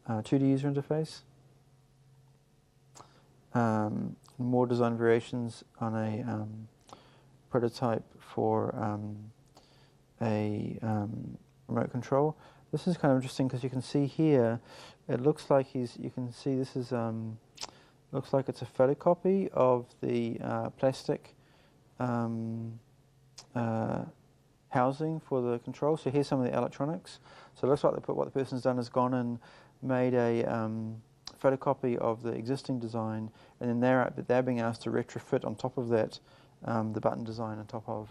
2D user interface. More design variations on a prototype for a remote control. This is kind of interesting because you can see here, it looks like you can see this is looks like it's a photocopy of the plastic housing for the control. So here's some of the electronics. So it looks like what the person's done is gone and made a photocopy of the existing design, and then they're being asked to retrofit on top of that the button design on top of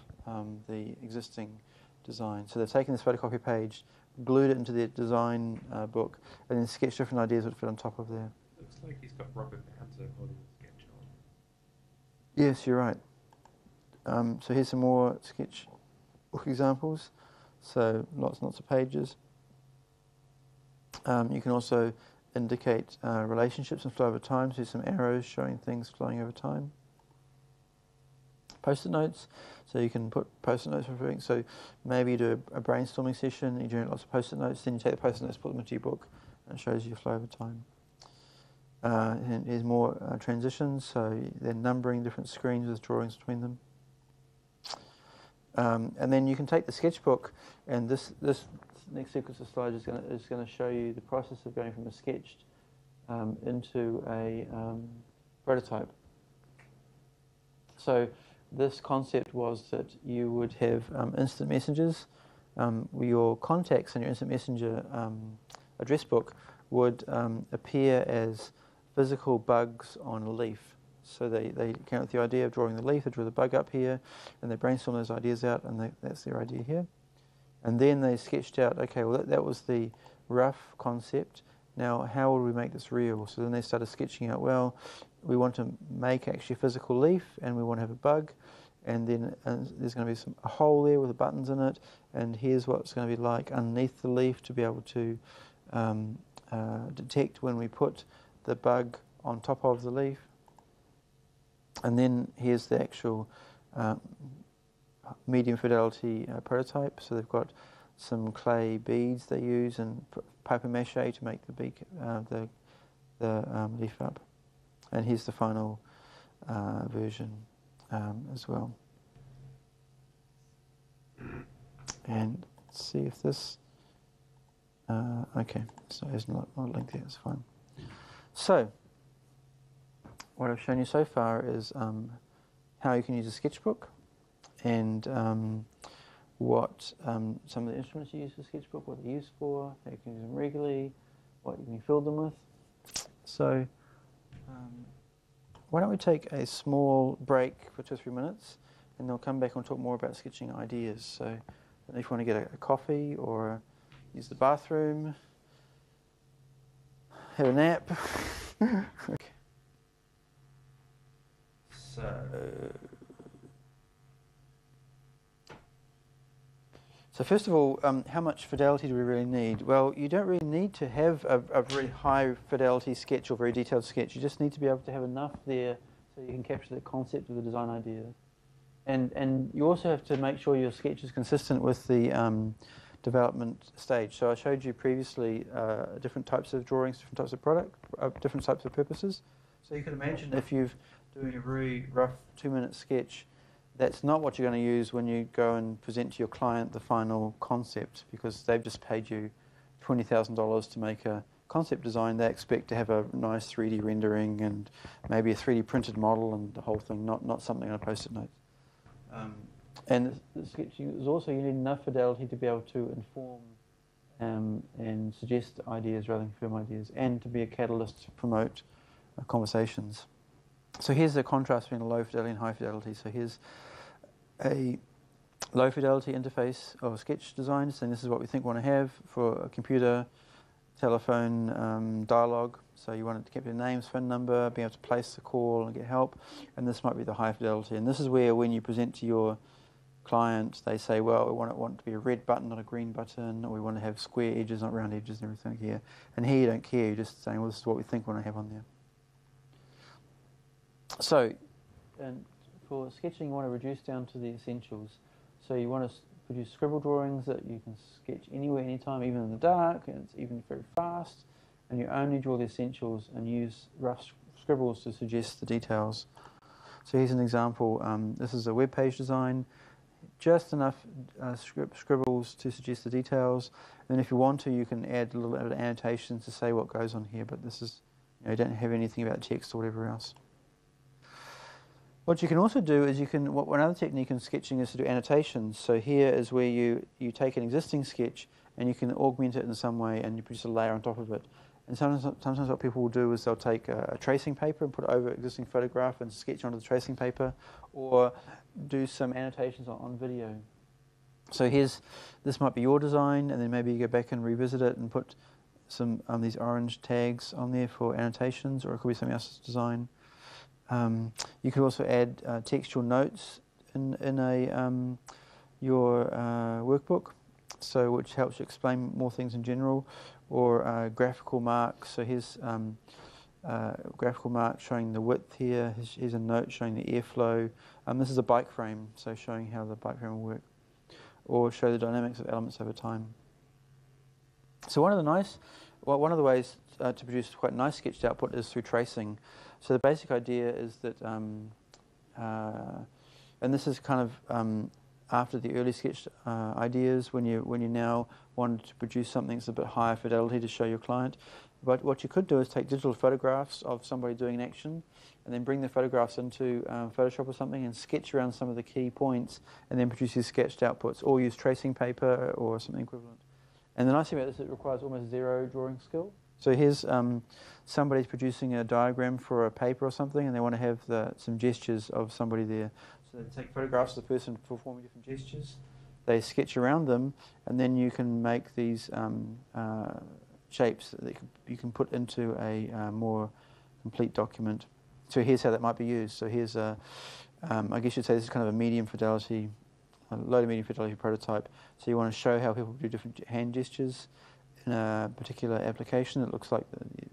the existing design. So they've taken this photocopy page, glued it into the design book, and then sketched different ideas that fit on top of there. Looks like he's got rubber bands holding the sketch on. Yes, you're right. So here's some more sketch book examples. So lots and lots of pages. You can also indicate relationships and flow over time. So here's some arrows showing things flowing over time. Post-it notes. So you can put post-it notes for everything. So maybe you do a brainstorming session, you generate lots of post-it notes, then you take the post-it notes, put them into your book, and it shows you flow over time. And here's more transitions, so they're numbering different screens with drawings between them. And then you can take the sketchbook, and this next sequence of slides is going to show you the process of going from a sketched into a prototype. So this concept was that you would have instant messages. Your contacts in your instant messenger address book would appear as physical bugs on a leaf. So they came up with the idea of drawing the leaf, they drew the bug up here, and they brainstormed those ideas out, and that's their idea here. And then they sketched out, okay, well that was the rough concept. Now how will we make this real? So then they started sketching out, well, we want to make actually a physical leaf, and we want to have a bug, and then there's going to be a hole there with the buttons in it, and here's what it's going to be like underneath the leaf to be able to detect when we put the bug on top of the leaf. And then here's the actual medium fidelity prototype. So they've got some clay beads they use and paper mache to make the beak, the leaf up. And here's the final version as well. And let's see if this. Okay, so there's not a link there. It's fine. So what I've shown you so far is how you can use a sketchbook, and what some of the instruments you use for sketchbook, what they're used for, how you can use them regularly, what you can fill them with. So why don't we take a small break for 2 or 3 minutes, and they'll come back and talk more about sketching ideas. So if you want to get a coffee or use the bathroom, have a nap. Okay. So first of all, how much fidelity do we really need? Well, you don't really need to have a very high fidelity sketch or very detailed sketch. You just need to be able to have enough there so you can capture the concept of the design idea. And you also have to make sure your sketch is consistent with the development stage. So I showed you previously different types of drawings, different types of product, different types of purposes. So you can imagine if you're doing a very rough 2-minute sketch, that's not what you're going to use when you go and present to your client the final concept, because they've just paid you $20,000 to make a concept design. They expect to have a nice 3D rendering and maybe a 3D printed model and the whole thing, not something on a post-it note. And the sketching is also, you need enough fidelity to be able to inform and suggest ideas rather than confirm ideas, and to be a catalyst to promote conversations. So here's the contrast between a low fidelity and high fidelity. So here's a low fidelity interface or sketch design, saying this is what we think we want to have for a computer, telephone, dialogue. So you want to keep your names, phone number, be able to place the call and get help. And this might be the high fidelity. And this is where, when you present to your client, they say, well, we want it to be a red button, not a green button, or we want to have square edges, not round edges, and everything here. And here you don't care. You're just saying, well, this is what we think we want to have on there. So, and for sketching, you want to reduce down to the essentials. So you want to produce scribble drawings that you can sketch anywhere, anytime, even in the dark, and it's even very fast. And you only draw the essentials and use rough scribbles to suggest the details. So here's an example. This is a web page design. Just enough scribbles to suggest the details. And then if you want to, you can add a little bit of annotations to say what goes on here. But this is, you don't have anything about text or whatever else. What you can also do is one other technique in sketching is to do annotations. So here is where you take an existing sketch and you can augment it in some way, and you produce a layer on top of it. And sometimes what people will do is they'll take a tracing paper and put it over an existing photograph and sketch onto the tracing paper, or do some annotations on video. So this might be your design, and then maybe you go back and revisit it and put some these orange tags on there for annotations, or it could be something else's design. You could also add textual notes in your workbook, so which helps you explain more things in general, or graphical marks. So here's graphical marks showing the width here. Here's a note showing the airflow. This is a bike frame, so showing how the bike frame will work, or show the dynamics of elements over time. So one of the ways to produce quite nice sketched output is through tracing. So the basic idea is that, and this is kind of after the early sketch ideas, when you now wanted to produce something that's a bit higher fidelity to show your client. But what you could do is take digital photographs of somebody doing an action, and then bring the photographs into Photoshop or something, and sketch around some of the key points, and then produce these sketched outputs, or use tracing paper or something equivalent. And the nice thing about this is it requires almost zero drawing skill. So here's somebody's producing a diagram for a paper or something, and they want to have some gestures of somebody there. So they take photographs of the person performing different gestures. They sketch around them, and then you can make these shapes that you can put into a more complete document. So here's how that might be used. So here's I guess you'd say this is kind of a medium fidelity, a low to medium fidelity prototype. So you want to show how people do different hand gestures in a particular application that looks like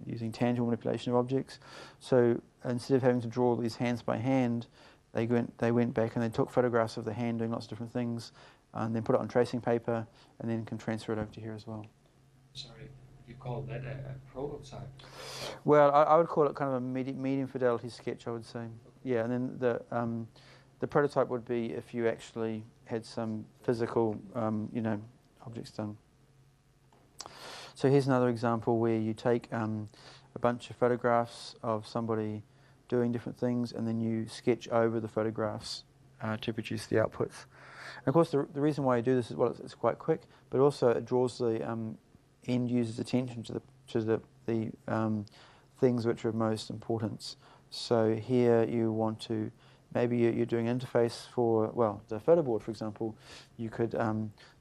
using tangible manipulation of objects. So instead of having to draw these hands by hand, they went back and they took photographs of the hand doing lots of different things, and then put it on tracing paper, and then can transfer it over to here as well. Sorry, you call that a prototype? Well, I would call it kind of a medium fidelity sketch, I would say. Yeah, and then the prototype would be if you actually had some physical, objects done. So here's another example where you take a bunch of photographs of somebody doing different things, and then you sketch over the photographs to produce the outputs. And of course, the reason why you do this is, well, it's quite quick, but also it draws the end user's attention to the things which are of most importance. So here you want to, maybe you're doing interface for, well, the photo board, for example. You could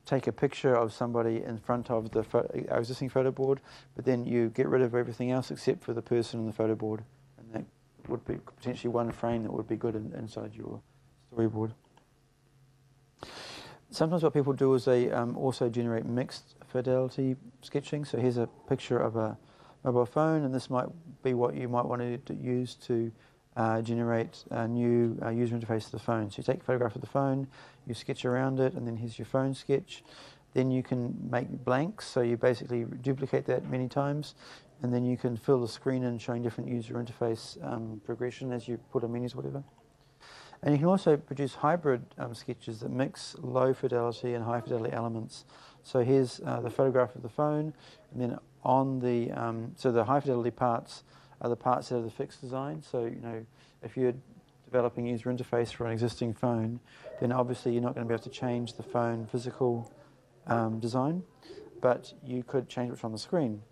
take a picture of somebody in front of the existing photo board, but then you get rid of everything else except for the person in the photo board. And that would be potentially one frame that would be good inside your storyboard. Sometimes what people do is they also generate mixed fidelity sketching. So here's a picture of a mobile phone, and this might be what you might want to use to generate a new user interface to the phone. So you take a photograph of the phone, you sketch around it, and then here's your phone sketch. Then you can make blanks, so you basically duplicate that many times, and then you can fill the screen in showing different user interface progression as you put in menus or whatever. And you can also produce hybrid sketches that mix low fidelity and high fidelity elements. So here's the photograph of the phone, and then on the so the high fidelity parts are the parts that are the fixed design. So if you're developing user interface for an existing phone, then obviously you're not going to be able to change the phone physical design, but you could change what's on the screen.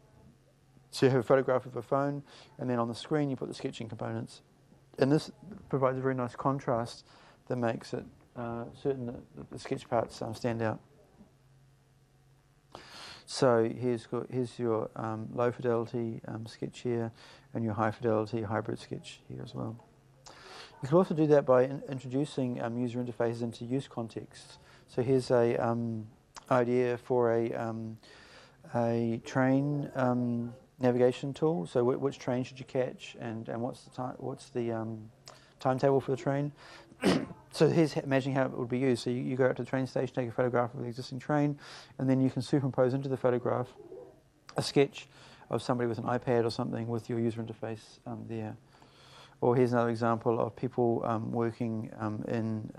So you have a photograph of a phone, and then on the screen you put the sketching components. And this provides a very nice contrast that makes it certain that the sketch parts stand out. So here's your low fidelity sketch here, and your high fidelity hybrid sketch here as well. You can also do that by introducing user interfaces into use contexts. So here's a idea for a train navigation tool. So which train should you catch, and what's the timetable for the train? So here's imagining how it would be used. So you go out to the train station, take a photograph of the existing train, and then you can superimpose into the photograph a sketch of somebody with an iPad or something with your user interface there. Or here's another example of people working in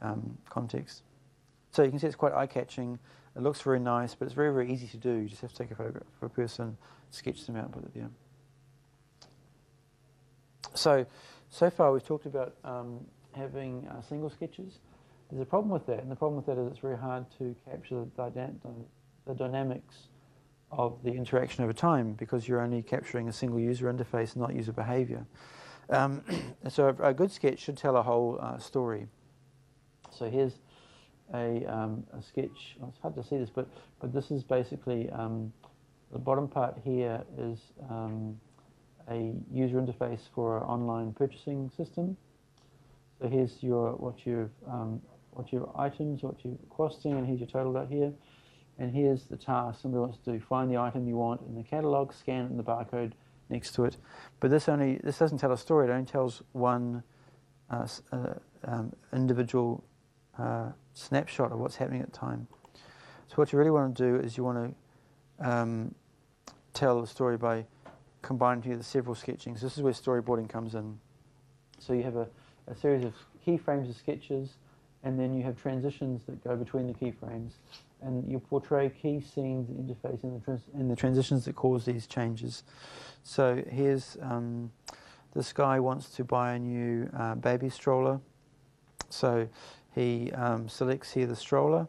context. So you can see it's quite eye-catching. It looks very nice, but it's very, very easy to do. You just have to take a photograph of a person, sketch them out, and put it there. So far we've talked about having single sketches. There's a problem with that, and the problem with that is it's very hard to capture the dynamics of the interaction over time, because you're only capturing a single user interface, not user behavior. So a good sketch should tell a whole story. So here's a sketch. Well, it's hard to see this, but this is basically the bottom part here is a user interface for an online purchasing system. So here's what your items, what you're costing, and here's your total out here. And here's the task. Somebody wants to find the item you want in the catalog, scan it in the barcode next to it. But this doesn't tell a story. It only tells one individual snapshot of what's happening at the time. So what you really want to do is you want to tell the story by combining together several sketchings. This is where storyboarding comes in. So you have a series of keyframes of sketches, and then you have transitions that go between the keyframes, and you portray key scenes and interface in the transitions that cause these changes. So here's this guy wants to buy a new baby stroller. So he selects here the stroller,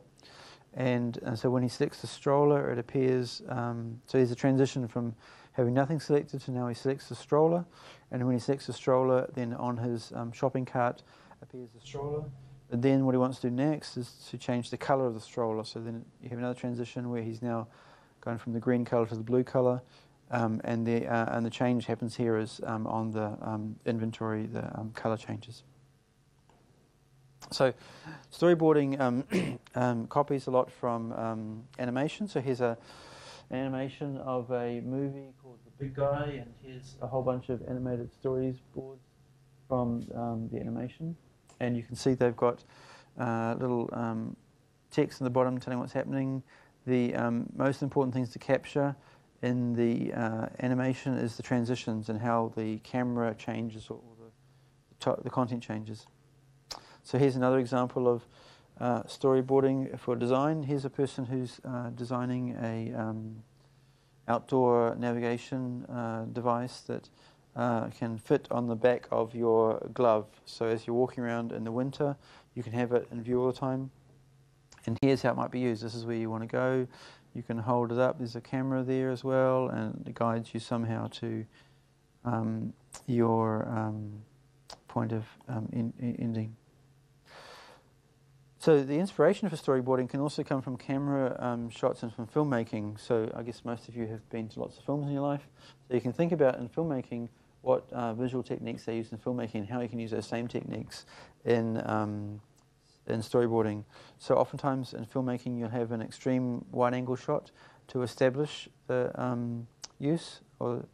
and so when he selects the stroller, it appears. So there's a transition from having nothing selected, so now he selects the stroller, and when he selects the stroller, then on his shopping cart appears the stroller. But then what he wants to do next is to change the colour of the stroller. So then you have another transition where he's now going from the green colour to the blue colour, and the change happens here is on the inventory, the colour changes. So storyboarding copies a lot from animation. So here's an animation of a movie called The Big Guy, and here's a whole bunch of animated storyboards from the animation. And you can see they've got little text in the bottom telling what's happening. The most important things to capture in the animation is the transitions and how the camera changes or the content changes. So here's another example of storyboarding for design. Here's a person who's designing a outdoor navigation device that can fit on the back of your glove. So as you're walking around in the winter, you can have it in view all the time. And here's how it might be used. This is where you want to go. You can hold it up. There's a camera there as well, and it guides you somehow to your point of ending. So the inspiration for storyboarding can also come from camera shots and from filmmaking. So I guess most of you have been to lots of films in your life. So you can think about in filmmaking what visual techniques they use in filmmaking and how you can use those same techniques in storyboarding. So oftentimes in filmmaking you'll have an extreme wide-angle shot to establish the use. So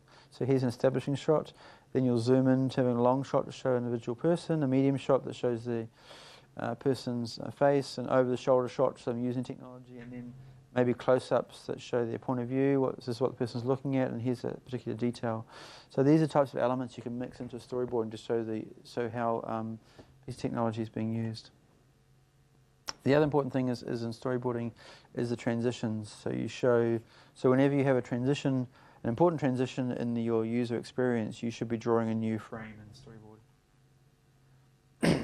here's an establishing shot. Then you'll zoom in to having a long shot to show an individual person, a medium shot that shows the person's face, and over-the-shoulder shot, so I'm using technology, and then maybe close-ups that show their point of view, this is what the person's looking at, and here's a particular detail. So these are types of elements you can mix into a storyboard and just show how this technology is being used. The other important thing is in storyboarding is the transitions. So whenever you have a transition, an important transition in your user experience, you should be drawing a new frame in the storyboard.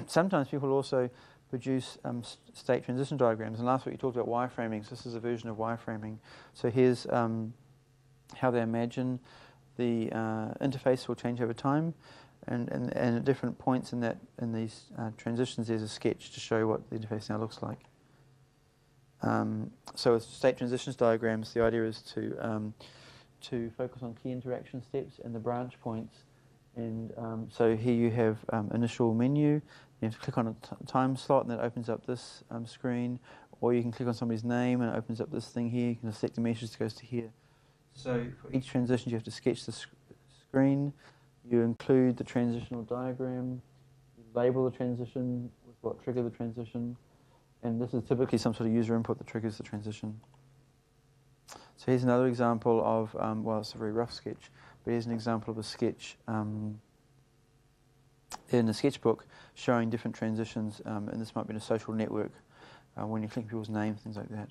Sometimes people also produce state transition diagrams, and last week we talked about wireframing, so this is a version of wireframing. So here's how they imagine the interface will change over time, and at different points in these transitions there's a sketch to show what the interface now looks like. So with state transitions diagrams, the idea is to focus on key interaction steps and the branch points. And so here you have initial menu. You have to click on a time slot, and that opens up this screen. Or you can click on somebody's name, and it opens up this thing here. You can select the message that goes to here. So for each transition, you have to sketch the screen. You include the transitional diagram. You label the transition with what triggered the transition. And this is typically some sort of user input that triggers the transition. So here's another example of, well, it's a very rough sketch, but here's an example of a sketch in a sketchbook showing different transitions, and this might be in a social network when you click people's names, things like that.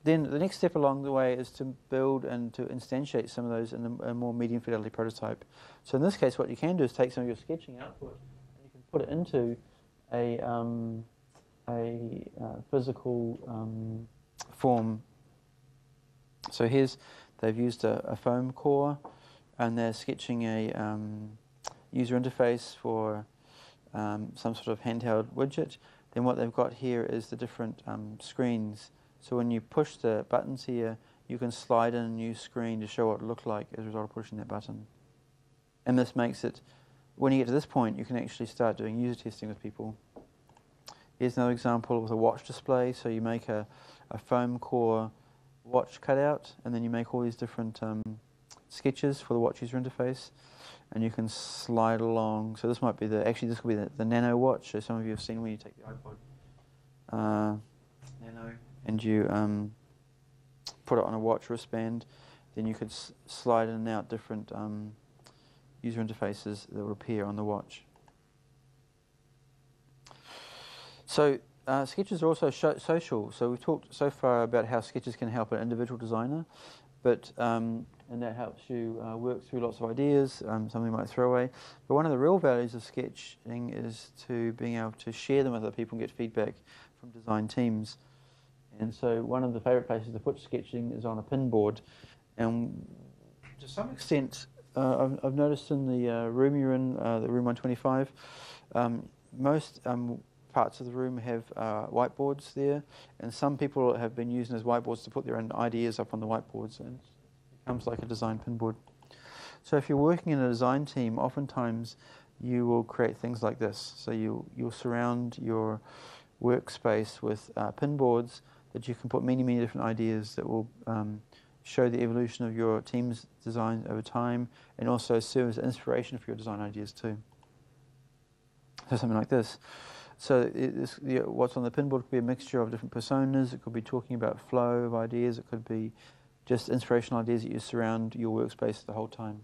Then the next step along the way is to build and to instantiate some of those in a more medium fidelity prototype. So in this case, what you can do is take some of your sketching output and you can put it into a physical form. So they've used a foam core, and they're sketching a user interface for some sort of handheld widget. Then what they've got here is the different screens. So when you push the buttons here, you can slide in a new screen to show what it looked like as a result of pushing that button. And this makes it, when you get to this point, you can actually start doing user testing with people. Here's another example with a watch display. So you make a foam core watch cutout, and then you make all these different sketches for the watch user interface, and you can slide along. So this might be this could be the Nano watch. So some of you have seen when you take the iPod Nano and you put it on a watch wristband, then you could slide in and out different user interfaces that will appear on the watch. So sketches are also social. So we've talked so far about how sketches can help an individual designer, but and that helps you work through lots of ideas, something you might throw away. But one of the real values of sketching is to being able to share them with other people and get feedback from design teams. And so one of the favourite places to put sketching is on a pin board. And to some extent, I've noticed in the room you're in, the room 125, most parts of the room have whiteboards there, and some people have been using as whiteboards to put their own ideas up on the whiteboards, and it becomes like a design pin board. So if you're working in a design team, oftentimes you will create things like this. So you'll surround your workspace with pin boards that you can put many, many different ideas that will show the evolution of your team's design over time, and also serve as inspiration for your design ideas too. So something like this. So what's on the pinboard could be a mixture of different personas. It could be talking about flow of ideas. It could be just inspirational ideas that you surround your workspace the whole time.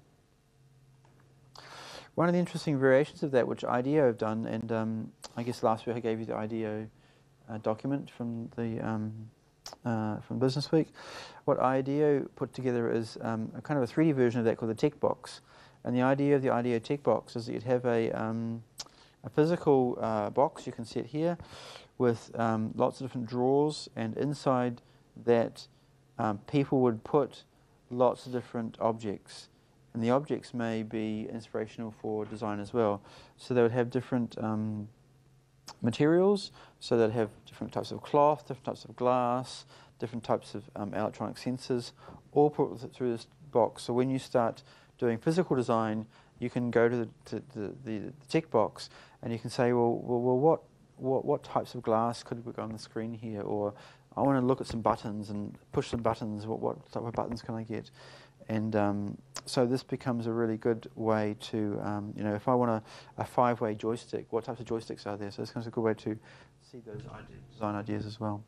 One of the interesting variations of that, which IDEO have done, and I guess last week I gave you the IDEO document from the from Business Week. What IDEO put together is a kind of a 3D version of that called the Tech Box. And the idea of the IDEO Tech Box is that you'd have a physical box you can set here with lots of different drawers, and inside that people would put lots of different objects, and the objects may be inspirational for design as well. So they would have different materials, so they'd have different types of cloth, different types of glass, different types of electronic sensors, all put through this box. So when you start doing physical design, you can go to the tick box and you can say, well, what types of glass could we go on the screen here? Or I want to look at some buttons and push some buttons. What type of buttons can I get? And so this becomes a really good way to, if I want a 5-way joystick, what types of joysticks are there? So this becomes a good way to see those design ideas as well.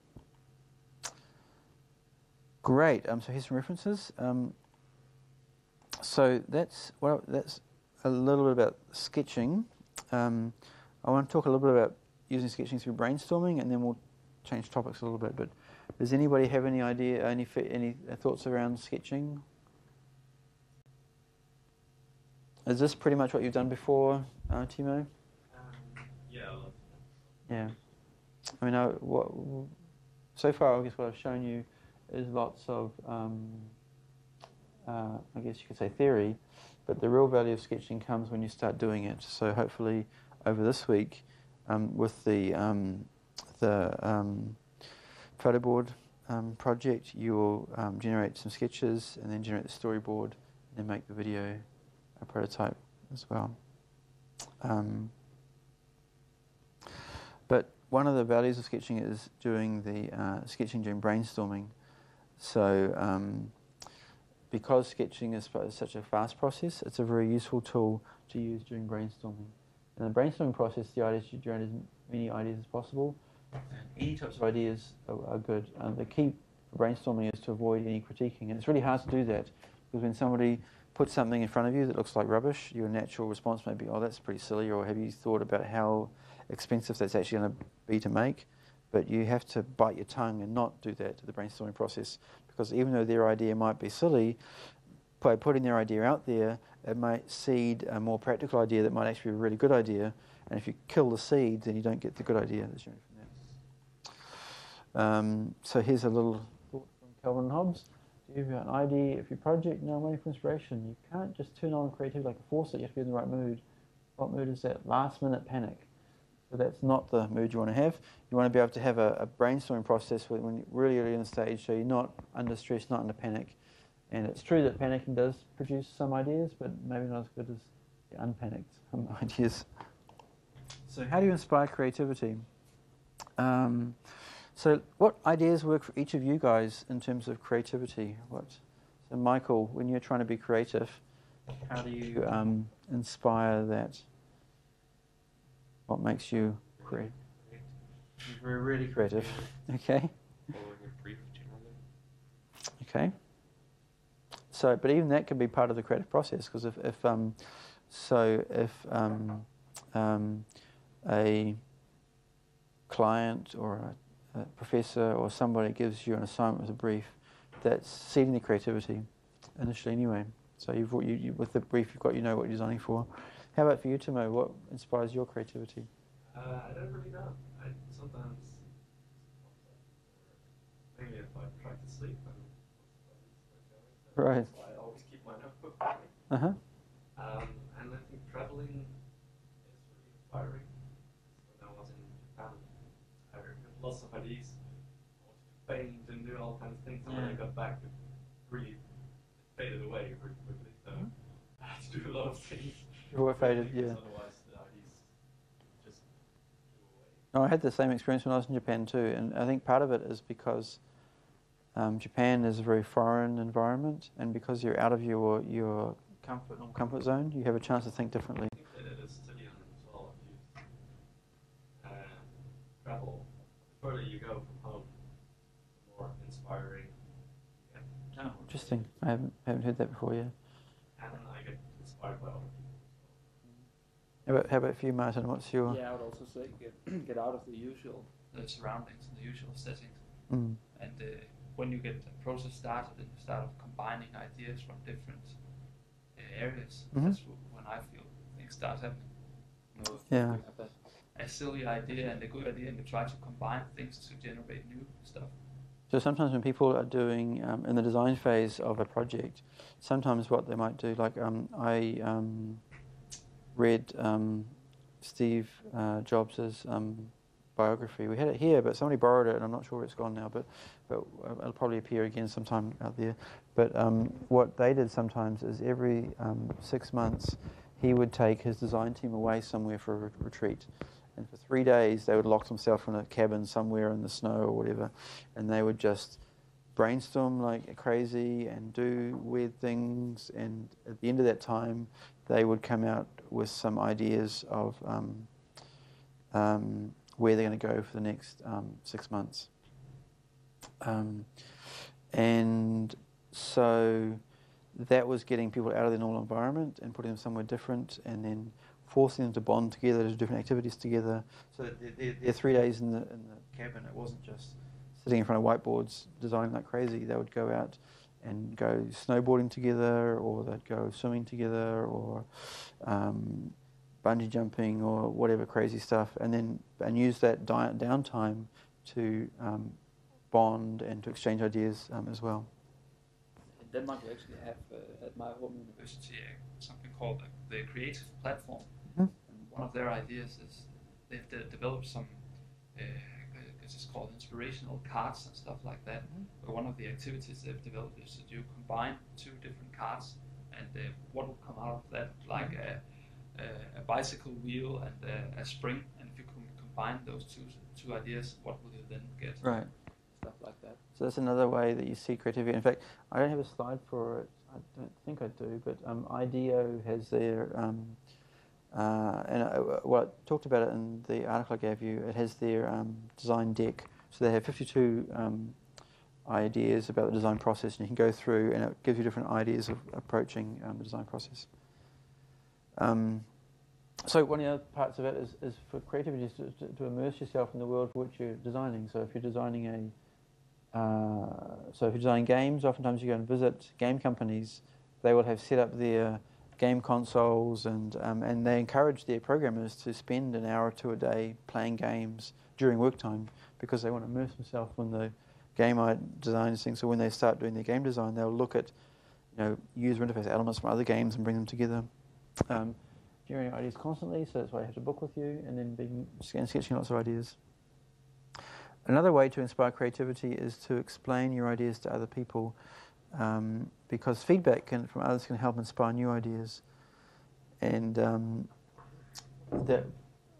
Great. So here's some references. So that's a little bit about sketching. I want to talk a little bit about using sketching through brainstorming, and then we'll change topics a little bit. But does anybody have any idea, any thoughts around sketching? Is this pretty much what you've done before, Timo? Yeah. Yeah. I mean, so far, I guess what I've shown you is lots of, I guess you could say theory, but the real value of sketching comes when you start doing it. So hopefully, over this week, with the photo board project, you will generate some sketches and then generate the storyboard and then make the video a prototype as well. But one of the values of sketching is doing the sketching during brainstorming. So because sketching is such a fast process, it's a very useful tool to use during brainstorming. In the brainstorming process, the idea is to generate as many ideas as possible. Any types of ideas are good. The key for brainstorming is to avoid any critiquing. And it's really hard to do that, because when somebody puts something in front of you that looks like rubbish, your natural response may be, oh, that's pretty silly, or have you thought about how expensive that's actually going to be to make? But you have to bite your tongue and not do that to the brainstorming process, because even though their idea might be silly, by putting their idea out there, it might seed a more practical idea that might actually be a really good idea. And if you kill the seed, then you don't get the good idea that's generated from that. So here's a little thought from Calvin and Hobbes. Do you have an idea of your project? No, I'm waiting for inspiration. You can't just turn on creativity like a faucet. You have to be in the right mood. What mood is that? Last minute panic. So that's not the mood you want to have. You want to be able to have a brainstorming process when you're really early in the stage, so you're not under stress, not under panic. And it's true that panicking does produce some ideas, but maybe not as good as the unpanicked ideas. So how do you inspire creativity? So what ideas work for each of you guys in terms of creativity? So Michael, when you're trying to be creative, how do you inspire that? What makes you creative? You're really creative. Okay. Following a brief, generally. Okay. So, but even that can be part of the creative process, because if a client or a professor or somebody gives you an assignment with a brief, that's seeding the creativity initially anyway. So you with the brief you've got, you know what you're designing for. How about for you, Timo? What inspires your creativity? I don't really know. I sometimes sleep and so Right. I always keep my notebook with me. Uh-huh. And I think traveling is really inspiring. When I was in Japan, I had lots of ideas. I wanted to paint and do all kinds of things, and when I got back, it really faded away pretty quickly. So I had to do a lot of things. Before it faded, yeah. Otherwise, the ideas just flew away. No, I had the same experience when I was in Japan too, and I think part of it is because Japan is a very foreign environment, and because you're out of your comfort zone, you have a chance to think differently. I think that it is studying as well. If you travel, the further you go from home, the more inspiring you get. Oh, interesting. I haven't heard that before, yeah. And I get inspired by other people as well. How about for you, Martin? What's your... Yeah, I would also say get out of the usual surroundings and the usual settings. Mm. And when you get the process started and you start combining ideas from different areas, that's when I feel things start happening. You know, Yeah. you have a silly idea and a good idea, and you try to combine things to generate new stuff. So sometimes when people are doing, in the design phase of a project, sometimes what they might do, like I read Steve Jobs' biography. We had it here, but somebody borrowed it, and I'm not sure where it's gone now, but it'll probably appear again sometime out there. But what they did sometimes is every 6 months, he would take his design team away somewhere for a retreat. And for 3 days, they would lock themselves in a cabin somewhere in the snow or whatever, and they would just brainstorm like crazy and do weird things. And at the end of that time, they would come out with some ideas of where they're going to go for the next 6 months. And so that was getting people out of their normal environment and putting them somewhere different, and then forcing them to bond together, to do different activities together. So their 3 days in the cabin, it wasn't just sitting in front of whiteboards designing like crazy. They would go out and go snowboarding together, or they'd go swimming together, or bungee jumping, or whatever crazy stuff, and use that downtime to bond and to exchange ideas as well. In Denmark, we actually have at my home university something called the Creative Platform. And one of their ideas is they've developed some, I guess it's called inspirational cards and stuff like that. But one of the activities they've developed is that you combine 2 different cards, and what will come out of that, like a bicycle wheel and a spring, and if you can combine those two ideas, what will you then get? Right. Stuff like that. So that's another way that you see creativity. In fact, I don't have a slide for it. I don't think I do, but IDEO has their, well, I talked about it in the article I gave you. It has their design deck. So they have 52 ideas about the design process, and you can go through, and it gives you different ideas of approaching the design process. So one of the other parts of it is for creativity is to immerse yourself in the world for which you're designing. So if you're designing games, oftentimes you go and visit game companies. They will have set up their game consoles, and they encourage their programmers to spend an hour or 2 a day playing games during work time, because they want to immerse themselves in the game design things. So when they start doing their game design, they'll look at user interface elements from other games and bring them together. Generating ideas constantly, so that's why you have to book with you, and then sketching lots of ideas. Another way to inspire creativity is to explain your ideas to other people, because feedback from others can help inspire new ideas. And that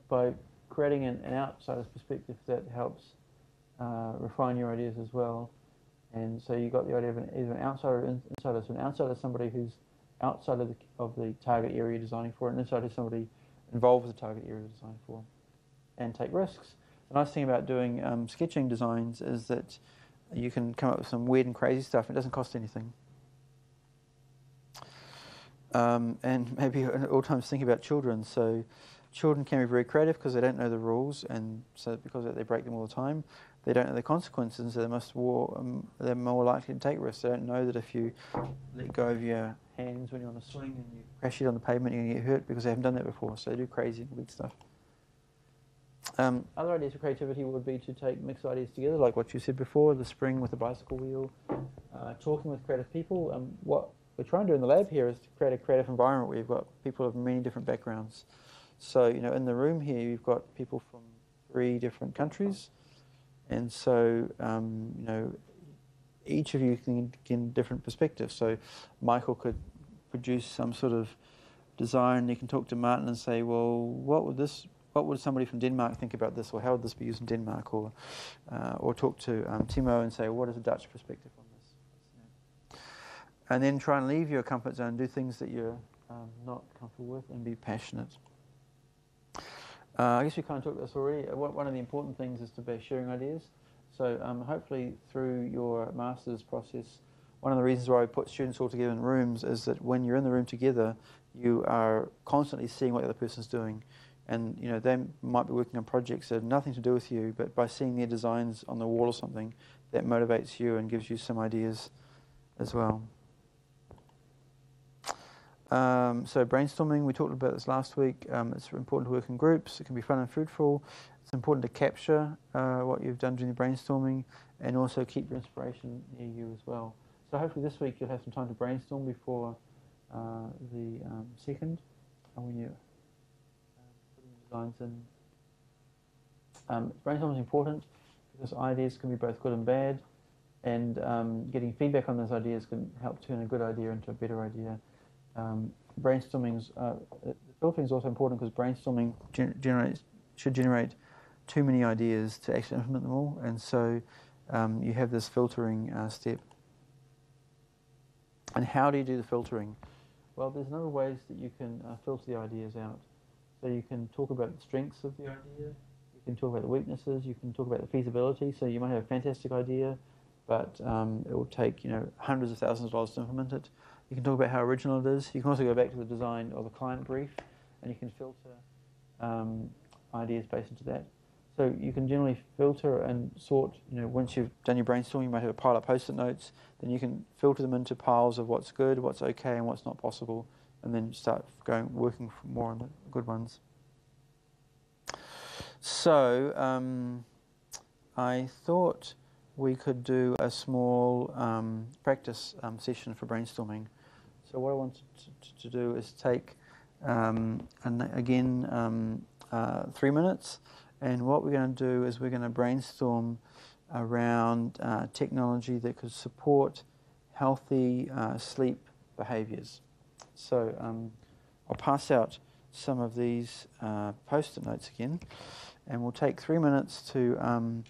by creating an outsider's perspective, that helps refine your ideas as well. And so you got the idea of either an outsider or insider. So an outsider is somebody who's outside of the target area you're designing for, and inside is somebody involved with the target area you're designing for, and take risks. The nice thing about doing sketching designs is that you can come up with some weird and crazy stuff. It doesn't cost anything. And maybe at all times think about children. So children can be very creative because they don't know the rules, and so because they break them all the time. They don't know the consequences, and so they're more likely to take risks. They don't know that if you let go of your hands when you're on a swing and you crash it on the pavement, you're going to get hurt, because they haven't done that before. So they do crazy and weird stuff. Other ideas for creativity would be to take mixed ideas together, like what you said before, the spring with the bicycle wheel, talking with creative people. What we're trying to do in the lab here is to create a creative environment where you've got people of many different backgrounds. So, you know, in the room here, you've got people from 3 different countries, and so, you know, each of you can get different perspectives. So Michael could produce some sort of design. You can talk to Martin and say, well, what would somebody from Denmark think about this, or how would this be used in Denmark? Or talk to Timo and say, well, what is a Dutch perspective on this? Yeah. And then try and leave your comfort zone, do things that you're not comfortable with, and be passionate. I guess we kind of talked about this already. One of the important things is to be sharing ideas. So hopefully through your master's process, one of the reasons why we put students all together in rooms is that when you're in the room together, you are constantly seeing what the other person's doing. And you know, they might be working on projects that have nothing to do with you, but by seeing their designs on the wall or something, that motivates you and gives you some ideas as well. So brainstorming, we talked about this last week. It's important to work in groups. It can be fun and fruitful. It's important to capture what you've done during the brainstorming, and also keep your inspiration near you as well. So hopefully this week you'll have some time to brainstorm before the second, when you're putting designs in. Brainstorming is important because ideas can be both good and bad, and getting feedback on those ideas can help turn a good idea into a better idea. Filtering is also important because brainstorming should generate too many ideas to actually implement them all, and so you have this filtering step. And how do you do the filtering? Well, there's a number of ways that you can filter the ideas out. So you can talk about the strengths of the idea, you can talk about the weaknesses, you can talk about the feasibility. So you might have a fantastic idea, but it will take, you know, hundreds of thousands of dollars to implement it. You can talk about how original it is. You can also go back to the design or the client brief, and you can filter ideas based into that. So you can generally filter and sort, you know, once you've done your brainstorming, you might have a pile of post-it notes, then you can filter them into piles of what's good, what's okay, and what's not possible, and then start working more on the good ones. So I thought we could do a small practice session for brainstorming. So what I wanted to do is take, again, 3 minutes, and what we're going to do is we're going to brainstorm around technology that could support healthy sleep behaviours. So I'll pass out some of these post-it notes again, and we'll take 3 minutes to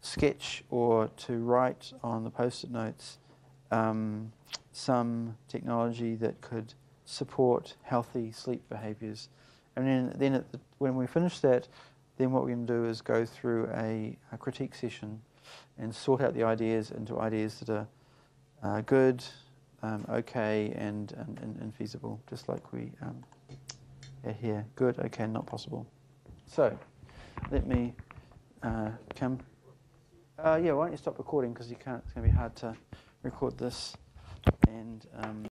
sketch or to write on the post-it notes some technology that could support healthy sleep behaviours. And then when we finish that, then what we're going to do is go through a critique session and sort out the ideas into ideas that are good, okay, and feasible, just like we are here. Good, okay, not possible. So let me come. Yeah, why don't you stop recording, because you can't. It's going to be hard to record this. And